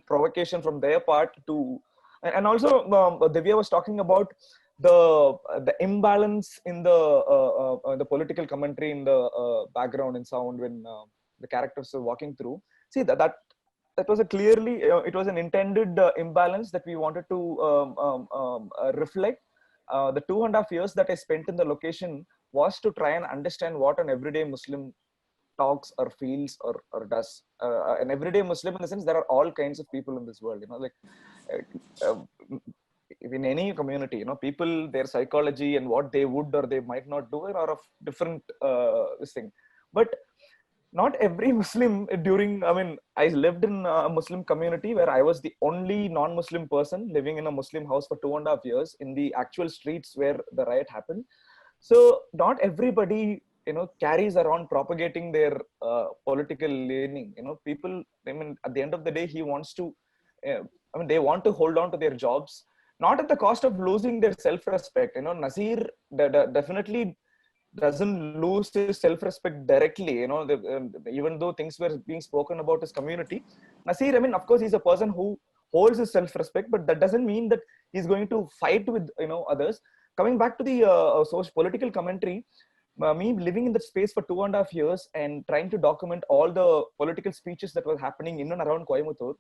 provocation from their part to, and also Divya was talking about the imbalance in the political commentary in the background and sound when the characters are walking through. See, that was a clearly, it was an intended imbalance that we wanted to reflect. The 2.5 years that I spent in the location was to try and understand what an everyday Muslim talks or feels or does. An everyday Muslim, in the sense, there are all kinds of people in this world. Like in any community, people, their psychology and what they would or they might not do are of different this thing. But not every Muslim I lived in a Muslim community where I was the only non-Muslim person living in a Muslim house for 2.5 years in the actual streets where the riot happened. So not everybody, carries around propagating their political leaning. People, at the end of the day, he wants to, they want to hold on to their jobs, not at the cost of losing their self-respect. Nasir definitely doesn't lose his self-respect directly, even though things were being spoken about his community. Nasir, of course, he's a person who holds his self-respect, but that doesn't mean that he's going to fight with, others. Coming back to the social political commentary, me living in that space for 2.5 years and trying to document all the political speeches that were happening in and around Coimbatore,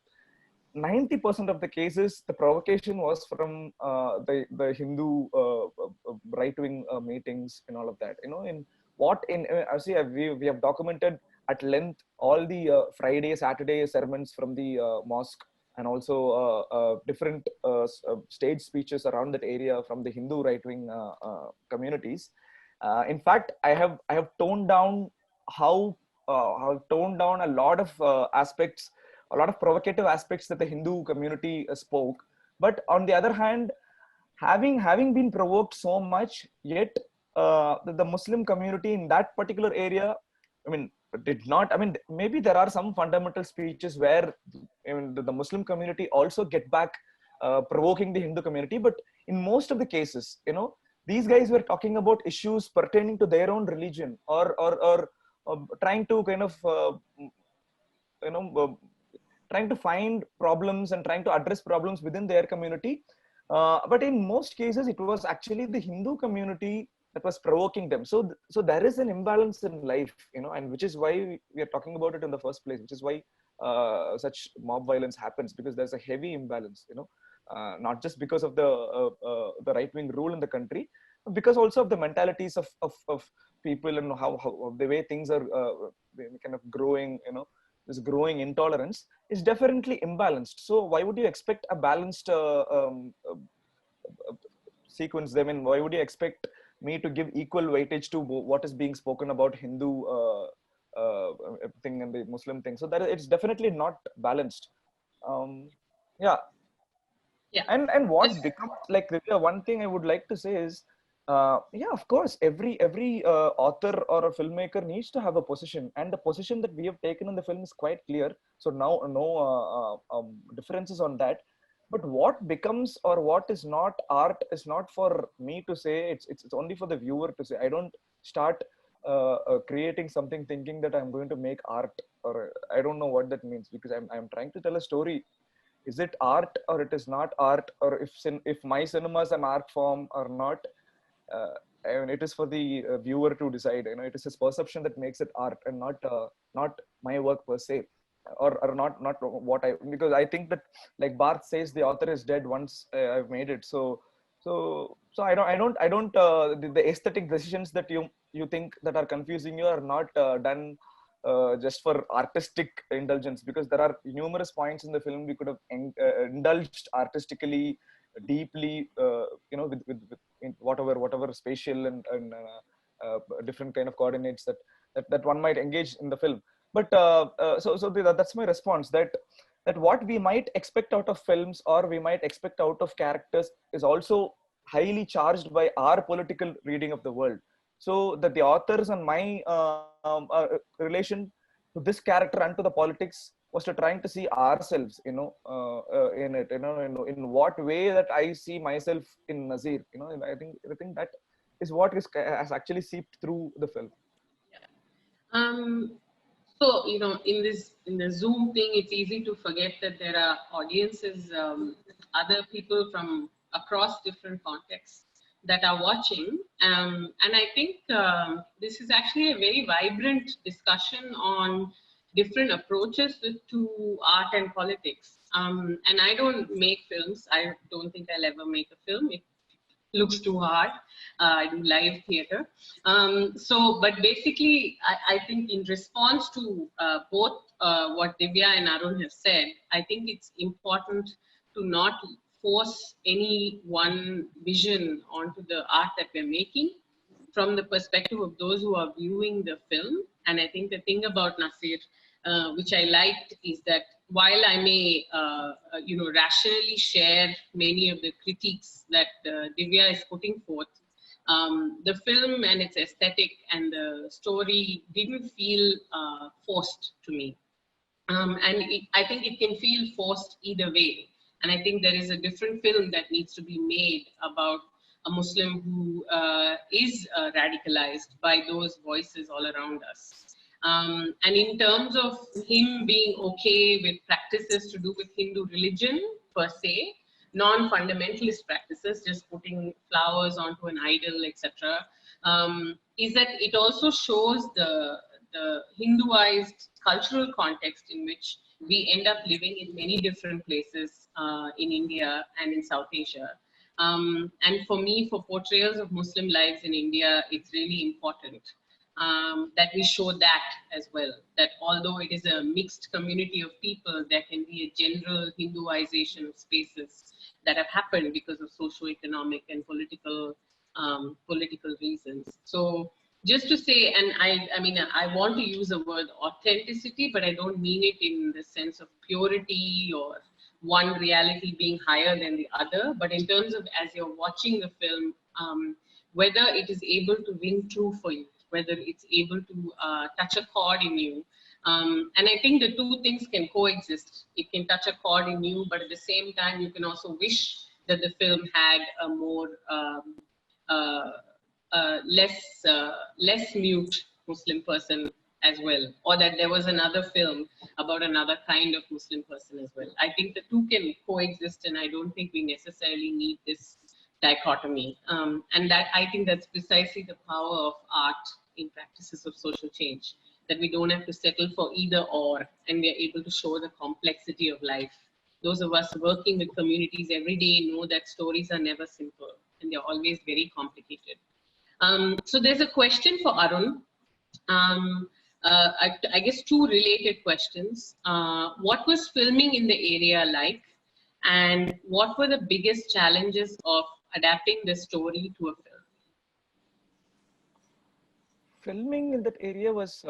90% of the cases, the provocation was from the Hindu right-wing meetings and all of that. We have documented at length all the Friday, Saturday sermons from the mosque, and also different stage speeches around that area from the Hindu right-wing communities. In fact, I have toned down a lot of aspects, a lot of provocative aspects that the Hindu community spoke. But on the other hand, having been provoked so much, yet the Muslim community in that particular area, did not. Maybe there are some fundamental speeches where the Muslim community also get back provoking the Hindu community. But in most of the cases, these guys were talking about issues pertaining to their own religion, or trying to kind of trying to find problems and trying to address problems within their community. But in most cases, it was actually the Hindu community that was provoking them. So there is an imbalance in life, and which is why we are talking about it in the first place, which is why such mob violence happens, because there's a heavy imbalance, not just because of the right-wing rule in the country, but because also of the mentalities of people, and how the way things are kind of growing, this growing intolerance is definitely imbalanced. So why would you expect a balanced sequence? Why would you expect me to give equal weightage to what is being spoken about Hindu thing and the Muslim thing? So that it's definitely not balanced. Yeah. And what becomes like, one thing I would like to say is, of course, every author or a filmmaker needs to have a position, and the position that we have taken in the film is quite clear. So now, no differences on that. But what becomes or what is not art is not for me to say. It's only for the viewer to say. I don't start creating something thinking that I'm going to make art, or I don't know what that means, because I'm trying to tell a story. Is it art or it is not art, or if my cinema is an art form or not? It is for the viewer to decide. It is his perception that makes it art, and not my work per se, or not what because I think that, like Barth says, the author is dead once I've made it. So I don't the aesthetic decisions that you think that are confusing you are not done just for artistic indulgence, because there are numerous points in the film we could have indulged artistically, deeply, with whatever spatial and different kind of coordinates that one might engage in the film. But that's my response, that what we might expect out of films, or we might expect out of characters, is also highly charged by our political reading of the world. So that the authors and my relation to this character and to the politics was to trying to see ourselves, in it, in what way that I see myself in Nasir. And I think that is what has actually seeped through the film. So, in the Zoom thing, it's easy to forget that there are audiences, other people from across different contexts that are watching. And I think this is actually a very vibrant discussion on different approaches to art and politics. And I don't make films. I don't think I'll ever make a film. It looks too hard. I do live theater. But basically, I think in response to both what Divya and Arun have said, I think it's important to not force any one vision onto the art that we're making from the perspective of those who are viewing the film. And I think the thing about Nasir, which I liked, is that while I may, rationally share many of the critiques that Divya is putting forth, the film and its aesthetic and the story didn't feel forced to me. I think it can feel forced either way. And I think there is a different film that needs to be made about a Muslim who is radicalized by those voices all around us. And in terms of him being okay with practices to do with Hindu religion per se, non-fundamentalist practices, just putting flowers onto an idol, etc., is that it also shows the Hinduized cultural context in which we end up living in many different places in India and in South Asia. And for me, for portrayals of Muslim lives in India, it's really important that we show that as well, that although it is a mixed community of people, there can be a general Hinduization of spaces that have happened because of socio-economic and political reasons. So just to say, and I want to use the word authenticity, but I don't mean it in the sense of purity or one reality being higher than the other, but in terms of as you're watching the film, whether it is able to ring true for you, whether it's able to touch a chord in you. And I think the two things can coexist. It can touch a chord in you, but at the same time, you can also wish that the film had a more less mute Muslim person as well, or that there was another film about another kind of Muslim person as well. I think the two can coexist, and I don't think we necessarily need this dichotomy. And that, I think that's precisely the power of art in practices of social change, that we don't have to settle for either or, and we are able to show the complexity of life. Those of us working with communities every day know that stories are never simple, and they're always very complicated. So there's a question for Arun. I guess two related questions. What was filming in the area like? And what were the biggest challenges of adapting the story to a film? Filming in that area was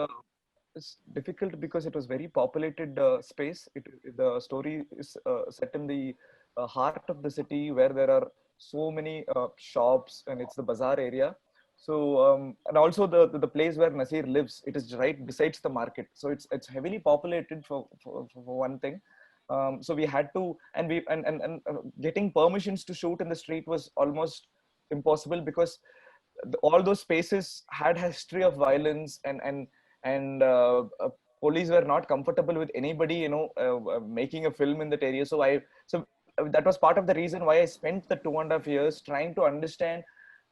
difficult because it was very populated space. The story is set in the heart of the city where there are so many shops, and it's the bazaar area. So and also the place where Nasir lives, it is right besides the market. So it's heavily populated for one thing. So we had to, and getting permissions to shoot in the street was almost impossible because all those spaces had history of violence, and police were not comfortable with anybody, making a film in that area. So that was part of the reason why I spent the 2.5 years trying to understand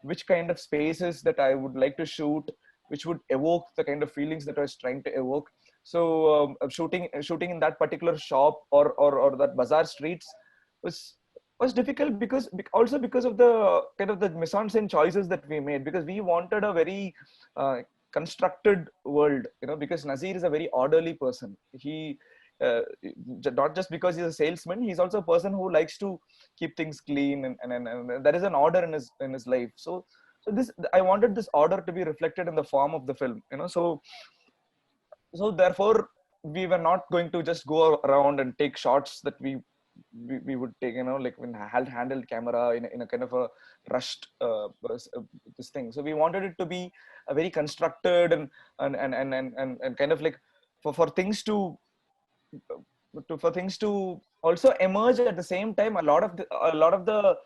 which kind of spaces that I would like to shoot, which would evoke the kind of feelings that I was trying to evoke. So shooting in that particular shop or that bazaar streets was difficult because of the kind of the mise-en-scène choices that we made, because we wanted a very constructed world, because Nasir is a very orderly person. He not just because he's a salesman, he's also a person who likes to keep things clean, and there is an order in his life. So I wanted this order to be reflected in the form of the film, so therefore we were not going to just go around and take shots that we would take, like when handheld camera in a kind of a rushed this thing. So we wanted it to be a very constructed and kind of like for things to also emerge at the same time. A lot of the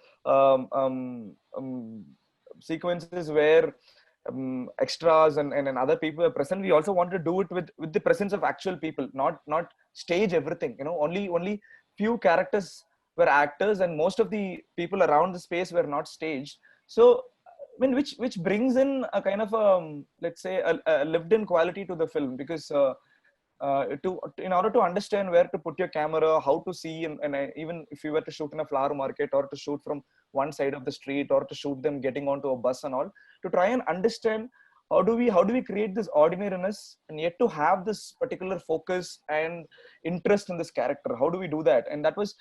sequences where extras and other people are present. We also want to do it with the presence of actual people, not stage everything. Only few characters were actors, and most of the people around the space were not staged. So which brings in a kind of let's say a lived-in quality to the film, because in order to understand where to put your camera, how to see, and even if you were to shoot in a flower market, or to shoot from one side of the street, or to shoot them getting onto a bus and all, to try and understand how do we create this ordinariness and yet to have this particular focus and interest in this character? How do we do that? And that was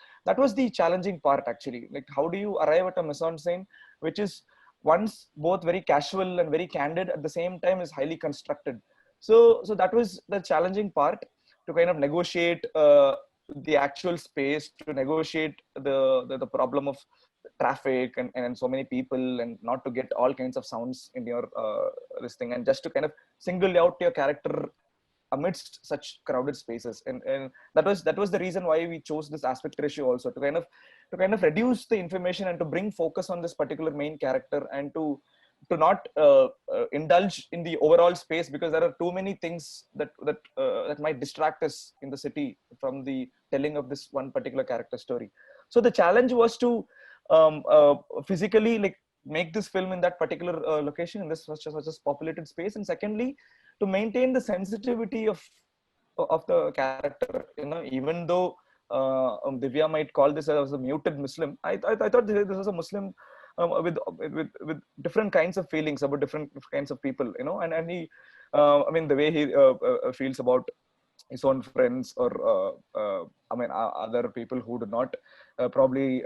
the challenging part, actually. Like, how do you arrive at a mise-en-scène which is once both very casual and very candid, at the same time is highly constructed? So that was the challenging part, to kind of negotiate the actual space, to negotiate the problem of traffic and so many people, and not to get all kinds of sounds in your this thing, and just to kind of single out your character amidst such crowded spaces. And that was the reason why we chose this aspect ratio also, to kind of reduce the information and to bring focus on this particular main character, and to not indulge in the overall space, because there are too many things that might distract us in the city from the telling of this one particular character story. So the challenge was to physically, like, make this film in that particular location, in this such as populated space, and secondly, to maintain the sensitivity of the character. Even though Divya might call this as a muted Muslim, I thought this was a Muslim with different kinds of feelings about different kinds of people, and he, I mean, the way he feels about his own friends, or other people who do not probably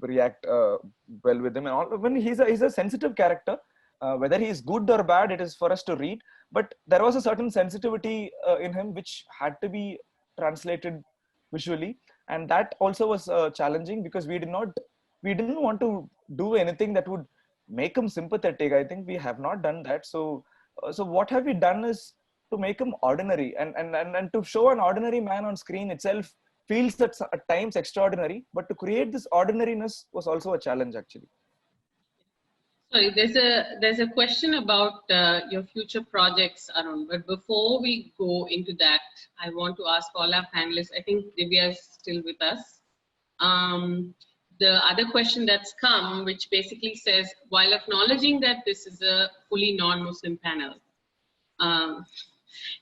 react well with him, and all. When he's a sensitive character, whether he is good or bad, it is for us to read. But there was a certain sensitivity in him which had to be translated visually, and that also was challenging, because we didn't want to do anything that would make him sympathetic. I think we have not done that. So what have we done is to make him ordinary, and to show an ordinary man on screen itself feels that at times extraordinary, but to create this ordinariness was also a challenge, actually. Sorry, there's a question about your future projects, Arun. But before we go into that, I want to ask all our panelists. I think Divya is still with us. The other question that's come, which basically says, while acknowledging that this is a fully non-Muslim panel,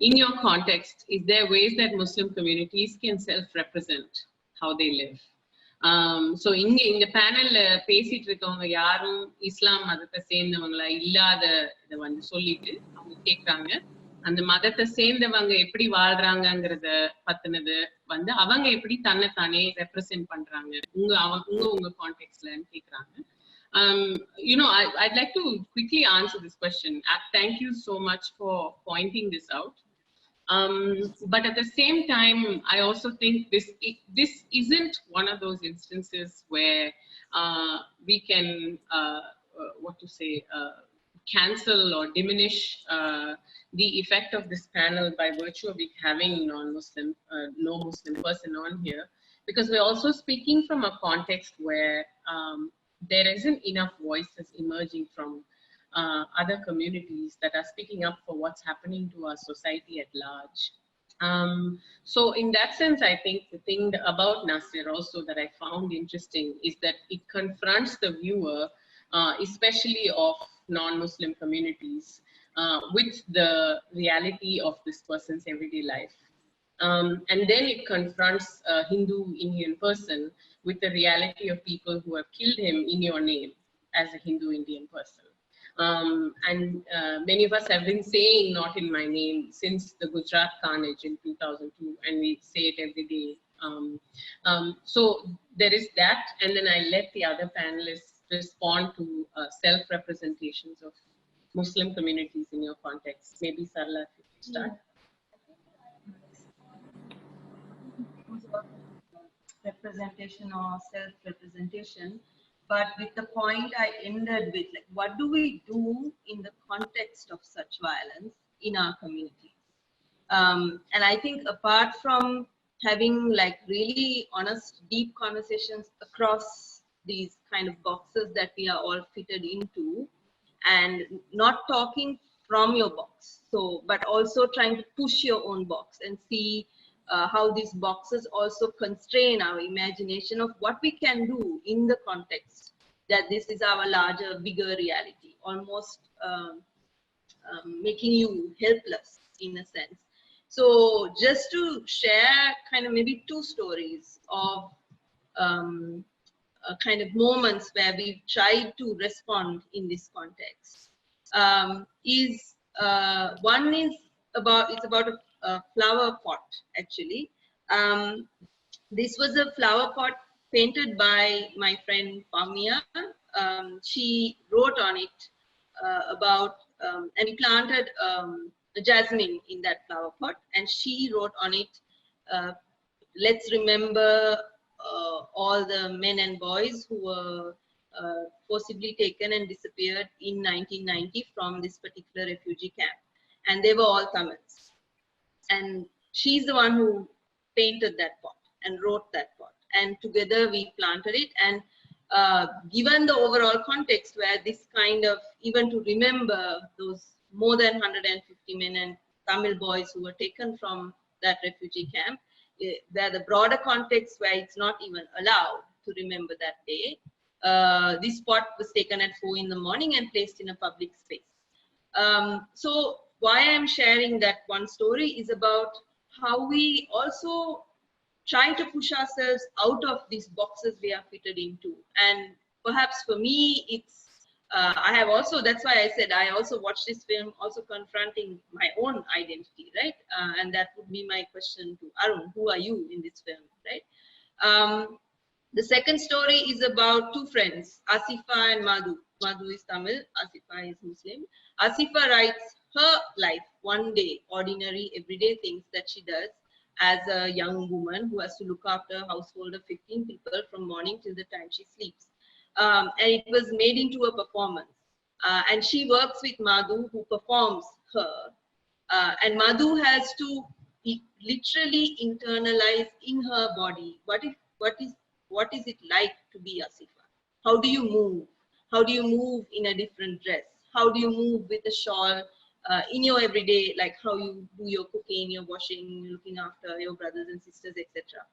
in your context, is there ways that Muslim communities can self-represent how they live? So in the panel, பேசிட்டு இருக்கவங்க யாரும் இஸ்லாம் மதத்தை சேர்ந்தவங்களா இல்லாத இதை வந்து சொல்லிட்டு அவங்க கேட்குறாங்க. அந்த மதத்தை சேர்ந்தவங்க எப்படி வாழ்றாங்கங்கிறத பத்தினது வந்து அவங்க எப்படி தன்னைத்தானே ரெப்ரசென்ட் பண்றாங்க உங்க கான்டெக்ட்லன்னு கேட்குறாங்க. I'd like to quickly answer this question. Thank you so much for pointing this out. But at the same time, I also think this isn't one of those instances where we can, cancel or diminish the effect of this panel by virtue of it having no Muslim person on here, because we're also speaking from a context where there isn't enough voices emerging from other communities that are speaking up for what's happening to our society at large. So in that sense, I think the thing about Nasir also that I found interesting is that it confronts the viewer, especially of non-Muslim communities, with the reality of this person's everyday life. And then it confronts a Hindu Indian person with the reality of people who have killed him in your name as a Hindu Indian person. And many of us have been saying "not in my name" since the Gujarat carnage in 2002, and we say it every day. So there is that, and then I let the other panelists respond to self-representations of Muslim communities in your context. Maybe Sarla, if you could start. Representation or self-representation, but with the point I ended with, like, what do we do in the context of such violence in our communities? And I think apart from having like really honest, deep conversations across these kind of boxes that we are all fitted into, and not talking from your box, but also trying to push your own box and see how these boxes also constrain our imagination of what we can do in the context that this is our larger, bigger reality, almost making you helpless in a sense. So just to share kind of maybe two stories of kind of moments where we tried to respond in this context. One is about, it's about a flower pot actually. This was a flower pot painted by my friend Pamia. She wrote on it about, and we planted a jasmine in that flower pot, and she wrote on it, let's remember all the men and boys who were forcibly taken and disappeared in 1990 from this particular refugee camp. And they were all Tamils. And she's the one who painted that pot and wrote that pot. And together we planted it. And given the overall context where this kind of, even to remember those more than 150 men and Tamil boys who were taken from that refugee camp, where the broader context where it's not even allowed to remember that day, this pot was taken at 4 in the morning and placed in a public space. So why I'm sharing that one story is about how we also try to push ourselves out of these boxes we are fitted into. And perhaps for me, it's, I have also, that's why I said I also watched this film also confronting my own identity, right? And that would be my question to Arun, who are you in this film, right? The second story is about two friends, Asifa and Madhu. Madhu is Tamil, Asifa is Muslim. Asifa writes her life, one day, ordinary, everyday things that she does as a young woman who has to look after a household of 15 people from morning till the time she sleeps. And it was made into a performance. And she works with Madhu, who performs her. And Madhu has to literally internalize in her body what is it like to be Asifa? How do you move? How do you move in a different dress? How do you move with a shawl in your everyday, like how you do your cooking, your washing, looking after your brothers and sisters, etc.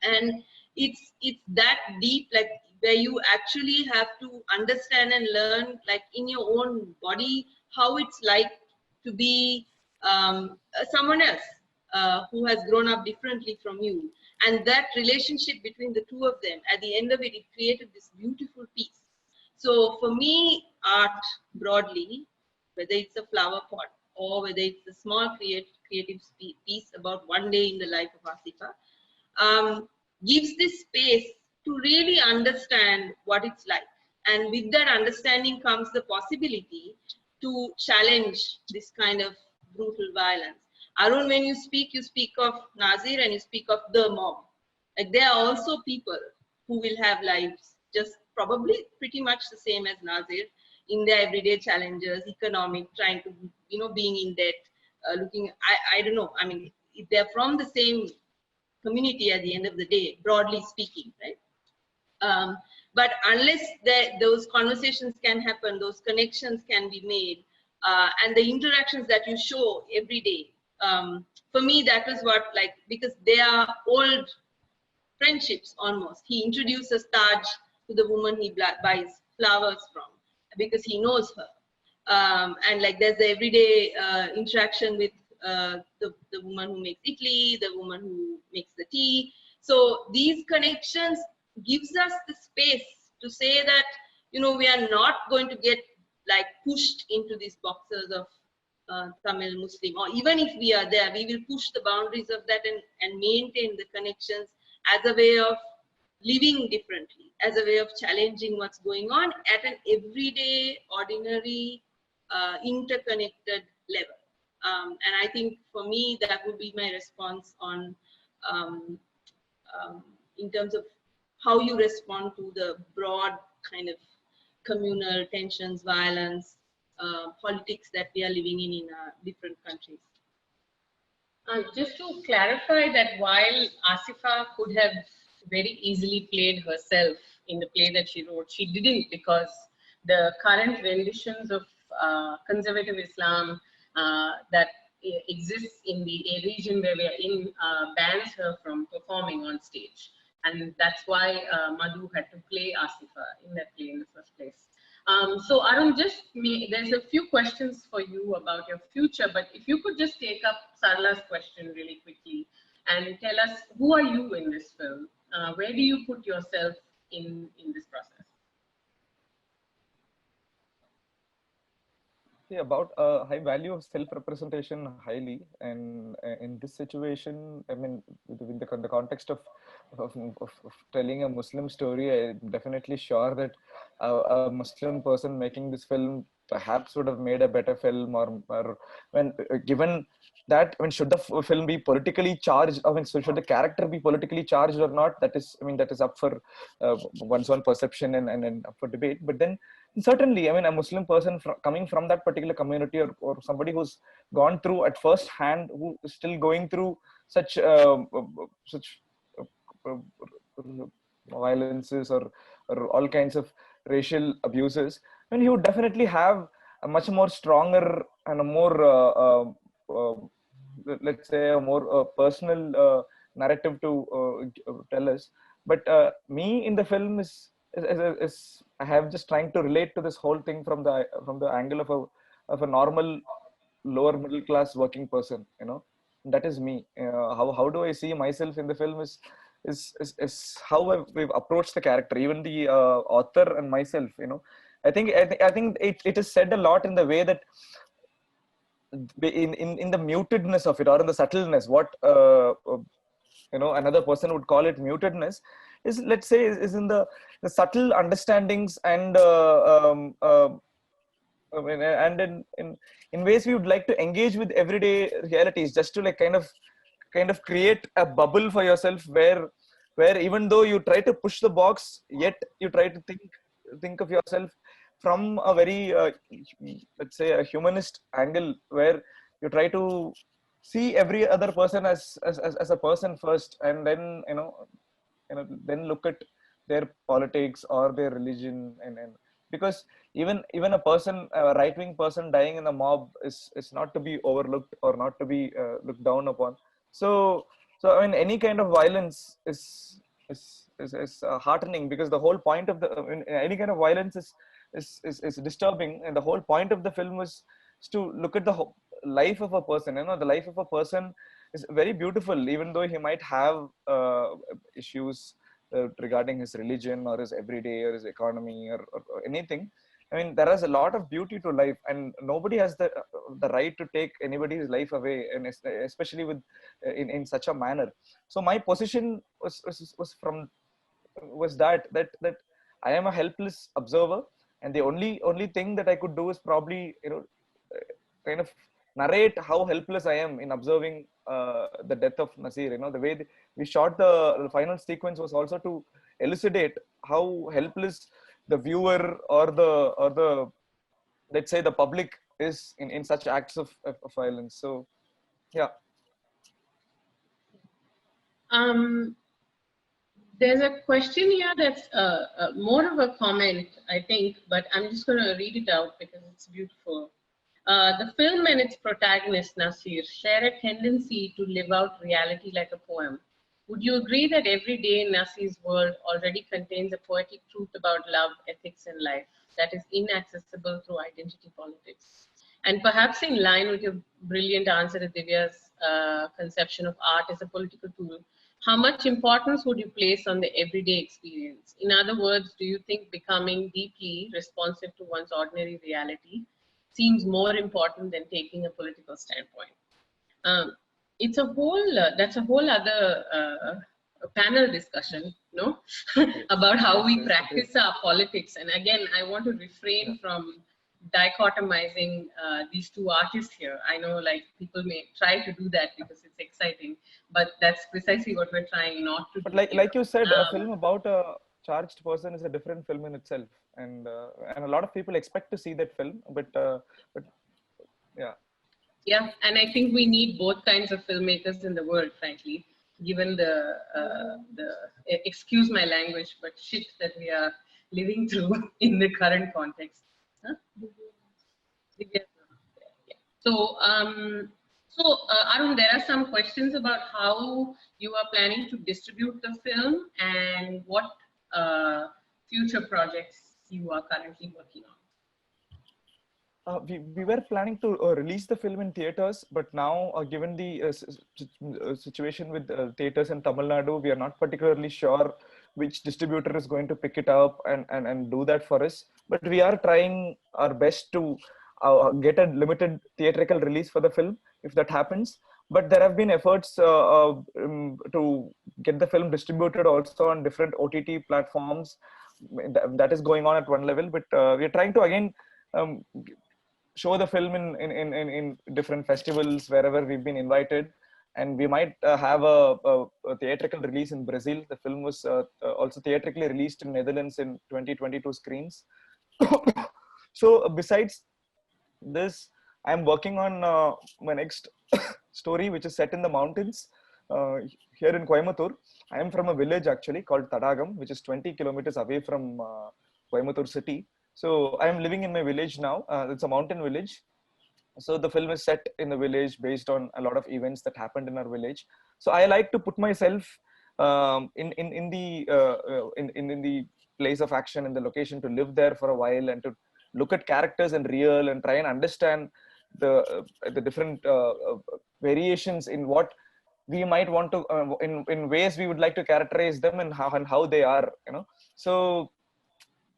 And it's that deep, like where you actually have to understand and learn, like in your own body, how it's like to be someone else who has grown up differently from you. And that relationship between the two of them, at the end of it, it created this beautiful piece. So for me, art broadly, whether it's a flower pot or whether it's a small creative piece about one day in the life of Asifa, gives this space to really understand what it's like. And with that understanding comes the possibility to challenge this kind of brutal violence. Arun, when you speak of Nasir and you speak of the mob. Like there are also people who will have lives just probably pretty much the same as Nasir in their everyday challenges, economic, trying to, you know, being in debt, looking, I don't know, I mean, if they're from the same community at the end of the day, broadly speaking, right? But unless those conversations can happen, those connections can be made, and the interactions that you show every day, for me, that was what, like, because they are old friendships almost. He introduces Taj to the woman he buys flowers from because he knows her. And like there's the everyday interaction with the woman who makes idli, the woman who makes the tea. So these connections gives us the space to say that, you know, we are not going to get like pushed into these boxes of Tamil Muslim, or even if we are there, we will push the boundaries of that and maintain the connections as a way of living differently, as a way of challenging what's going on at an everyday, ordinary, interconnected level. And I think for me, that would be my response on, in terms of how you respond to the broad kind of communal tensions, violence, politics that we are living in different countries. Just to clarify that while Asifa could have very easily played herself in the play that she wrote, she didn't, because the current renditions of conservative Islam that exists in the region where we are in bans her from performing on stage. And that's why Madhu had to play Asifa in that play in the first place. So Arun, there's a few questions for you about your future, but if you could just take up Sarla's question really quickly and tell us, who are you in this film? Where do you put yourself in this process? Yeah, about high value of self-representation highly, and in this situation, I mean, with the context of telling a Muslim story, I'm definitely sure that a Muslim person making this film perhaps would have made a better film, or when given that, I mean, should the film be politically charged? I mean, so should the character be politically charged or not? That is, I mean, that is up for one's own perception and up for debate. But then certainly, I mean, a Muslim person coming from that particular community, or somebody who's gone through at first hand, who is still going through such uh, violences, or all kinds of racial abuses, I mean, he would definitely have a much more stronger and a more uh, let's say a more personal narrative to tell us. But me in the film is I have just trying to relate to this whole thing from the angle of a normal lower middle class working person. That is me. How do I see myself in the film is how we've approached the character, even the author and myself. I think it is said a lot in the way that in the mutedness of it, or in the subtleness, what another person would call it mutedness, is, let's say, is in the subtle understandings, and and in ways we would like to engage with everyday realities, just to like kind of create a bubble for yourself, where even though you try to push the box, yet you try to think of yourself from a very let's say a humanist angle, where you try to see every other person as a person first, and then then look at their politics or their religion, and because even a person, a right-wing person dying in a mob is not to be overlooked, or not to be looked down upon. So I mean, any kind of violence is heartening, because the whole point of I mean, any kind of violence is disturbing, and the whole point of the film is to look at the life of a person. The life of a person is very beautiful, even though he might have issues regarding his religion, or his everyday, or his economy, or anything. I mean, there is a lot of beauty to life, and nobody has the right to take anybody's life away, and especially in such a manner. So my position was that I am a helpless observer, and the only thing that I could do is probably kind of narrate how helpless I am in observing the death of Nasir. The way we shot the final sequence was also to elucidate how helpless the viewer, or the let's say the public, is in such acts of violence. So yeah. There's a question here that's more of a comment, I think, but I'm just going to read it out because it's beautiful. The film and its protagonist, Nasir, share a tendency to live out reality like a poem. Would you agree that every day in Nasir's world already contains a poetic truth about love, ethics, and life that is inaccessible through identity politics? And perhaps in line with your brilliant answer to Divya's conception of art as a political tool, how much importance would you place on the everyday experience? In other words, do you think becoming deeply responsive to one's ordinary reality seems more important than taking a political standpoint? It's a whole, that's a whole other panel discussion, no? About how we practice our politics. And again, I want to refrain from dichotomizing these two artists here. I know like people may try to do that because it's exciting, but that's precisely what we're trying not to but do. like you said, a film about a charged person is a different film in itself, and a lot of people expect to see that film, but yeah. Yeah, and I think we need both kinds of filmmakers in the world, frankly, given the excuse my language, but shit that we are living through in the current context. Huh? Yeah. So, Arun, there are some questions about how you are planning to distribute the film and what future projects you are currently working on. We were planning to release the film in theaters, but now given the situation with theaters in Tamil Nadu, we are not particularly sure which distributor is going to pick it up and do that for us. But we are trying our best to get a limited theatrical release for the film if that happens. But there have been efforts to get the film distributed also on different OTT platforms. That is going on at one level, but we're trying to again show the film in different festivals wherever we've been invited. And we might have a theatrical release in Brazil. The film was also theatrically released in Netherlands in 2022 screens. So besides this, I'm working on my next story, which is set in the mountains here in Coimbatore. I am from a village actually called Tadagam, which is 20 kilometers away from Coimbatore city. So I am living in my village now. It's a mountain village. So the film is set in the village based on a lot of events that happened in our village. So I like to put myself in the place of action, in the location, to live there for a while and to look at characters in real and try and understand the different variations in what we might want to in ways we would like to characterize them and how they are, you know. So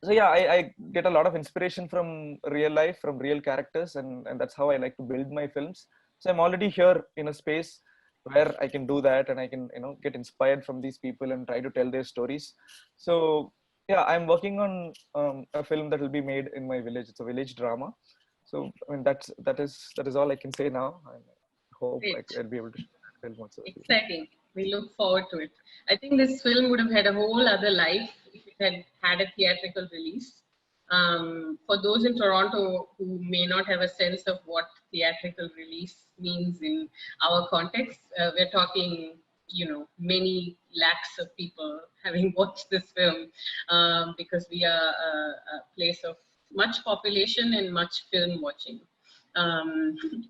yeah, I get a lot of inspiration from real life, from real characters, and that's how I like to build my films. So I'm already here in a space where I can do that, and I can, you know, get inspired from these people and try to tell their stories. So yeah, I'm working on a film that will be made in my village. It's a village drama. So I mean, that is all I can say now. I hope I'll be able to tell more. Exciting. We look forward to it. I think this film would have had a whole other life if it had had a theatrical release. For those in Toronto who may not have a sense of what theatrical release means in our context, we're talking, you know, many lakhs of people having watched this film, because we are a place of much population and much film watching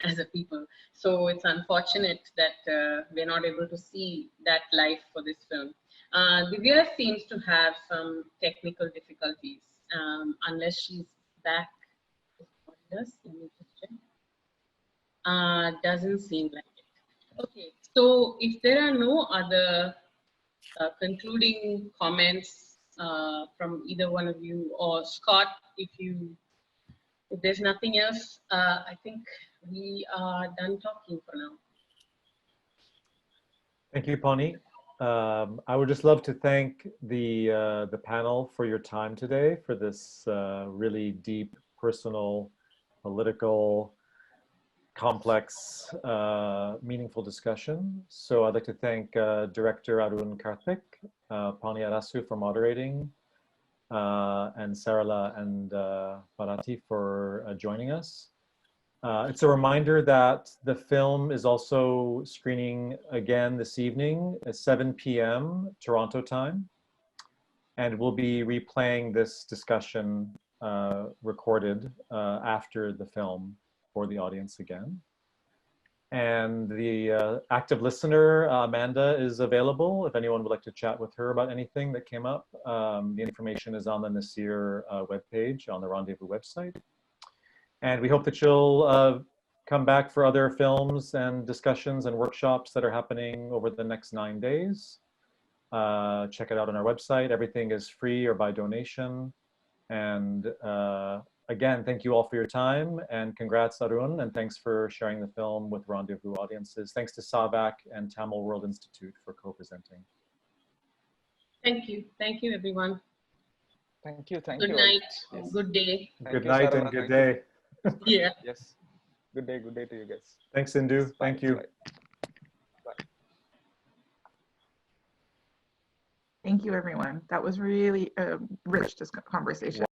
as a people. So it's unfortunate that we're not able to see that live for this film. Divya seems to have some technical difficulties, unless she's back. Let me just check. Doesn't seem like it. Okay, so if there are no other concluding comments from either one of you, or Scott, if there's nothing else, I think we are done talking for now. Thank you, Pani. I would just love to thank the panel for your time today, for this really deep, personal, political, complex, meaningful discussion. So I'd like to thank Director Arun Karthick, Pani Arasu for moderating, and Sarala and Bharati for joining us. It's a reminder that the film is also screening again this evening at 7 p.m. Toronto time. And we'll be replaying this discussion recorded after the film for the audience again. And the active listener, Amanda, is available if anyone would like to chat with her about anything that came up. The information is on the Nasir webpage on the Rendezvous website. And we hope that you'll come back for other films and discussions and workshops that are happening over the next 9 days. Check it out on our website. Everything is free or by donation. And again, thank you all for your time, and congrats, Arun, and thanks for sharing the film with Rendezvous audiences. Thanks to SAVAC and Tamil World Institute for co-presenting. Thank you, everyone. Thank you. Good night. Yes. Good day. Good night and good day. Yeah. Yes. Good day to you guys. Thanks, Indu. Thank you. Bye. Thank you, everyone. That was really a rich conversation.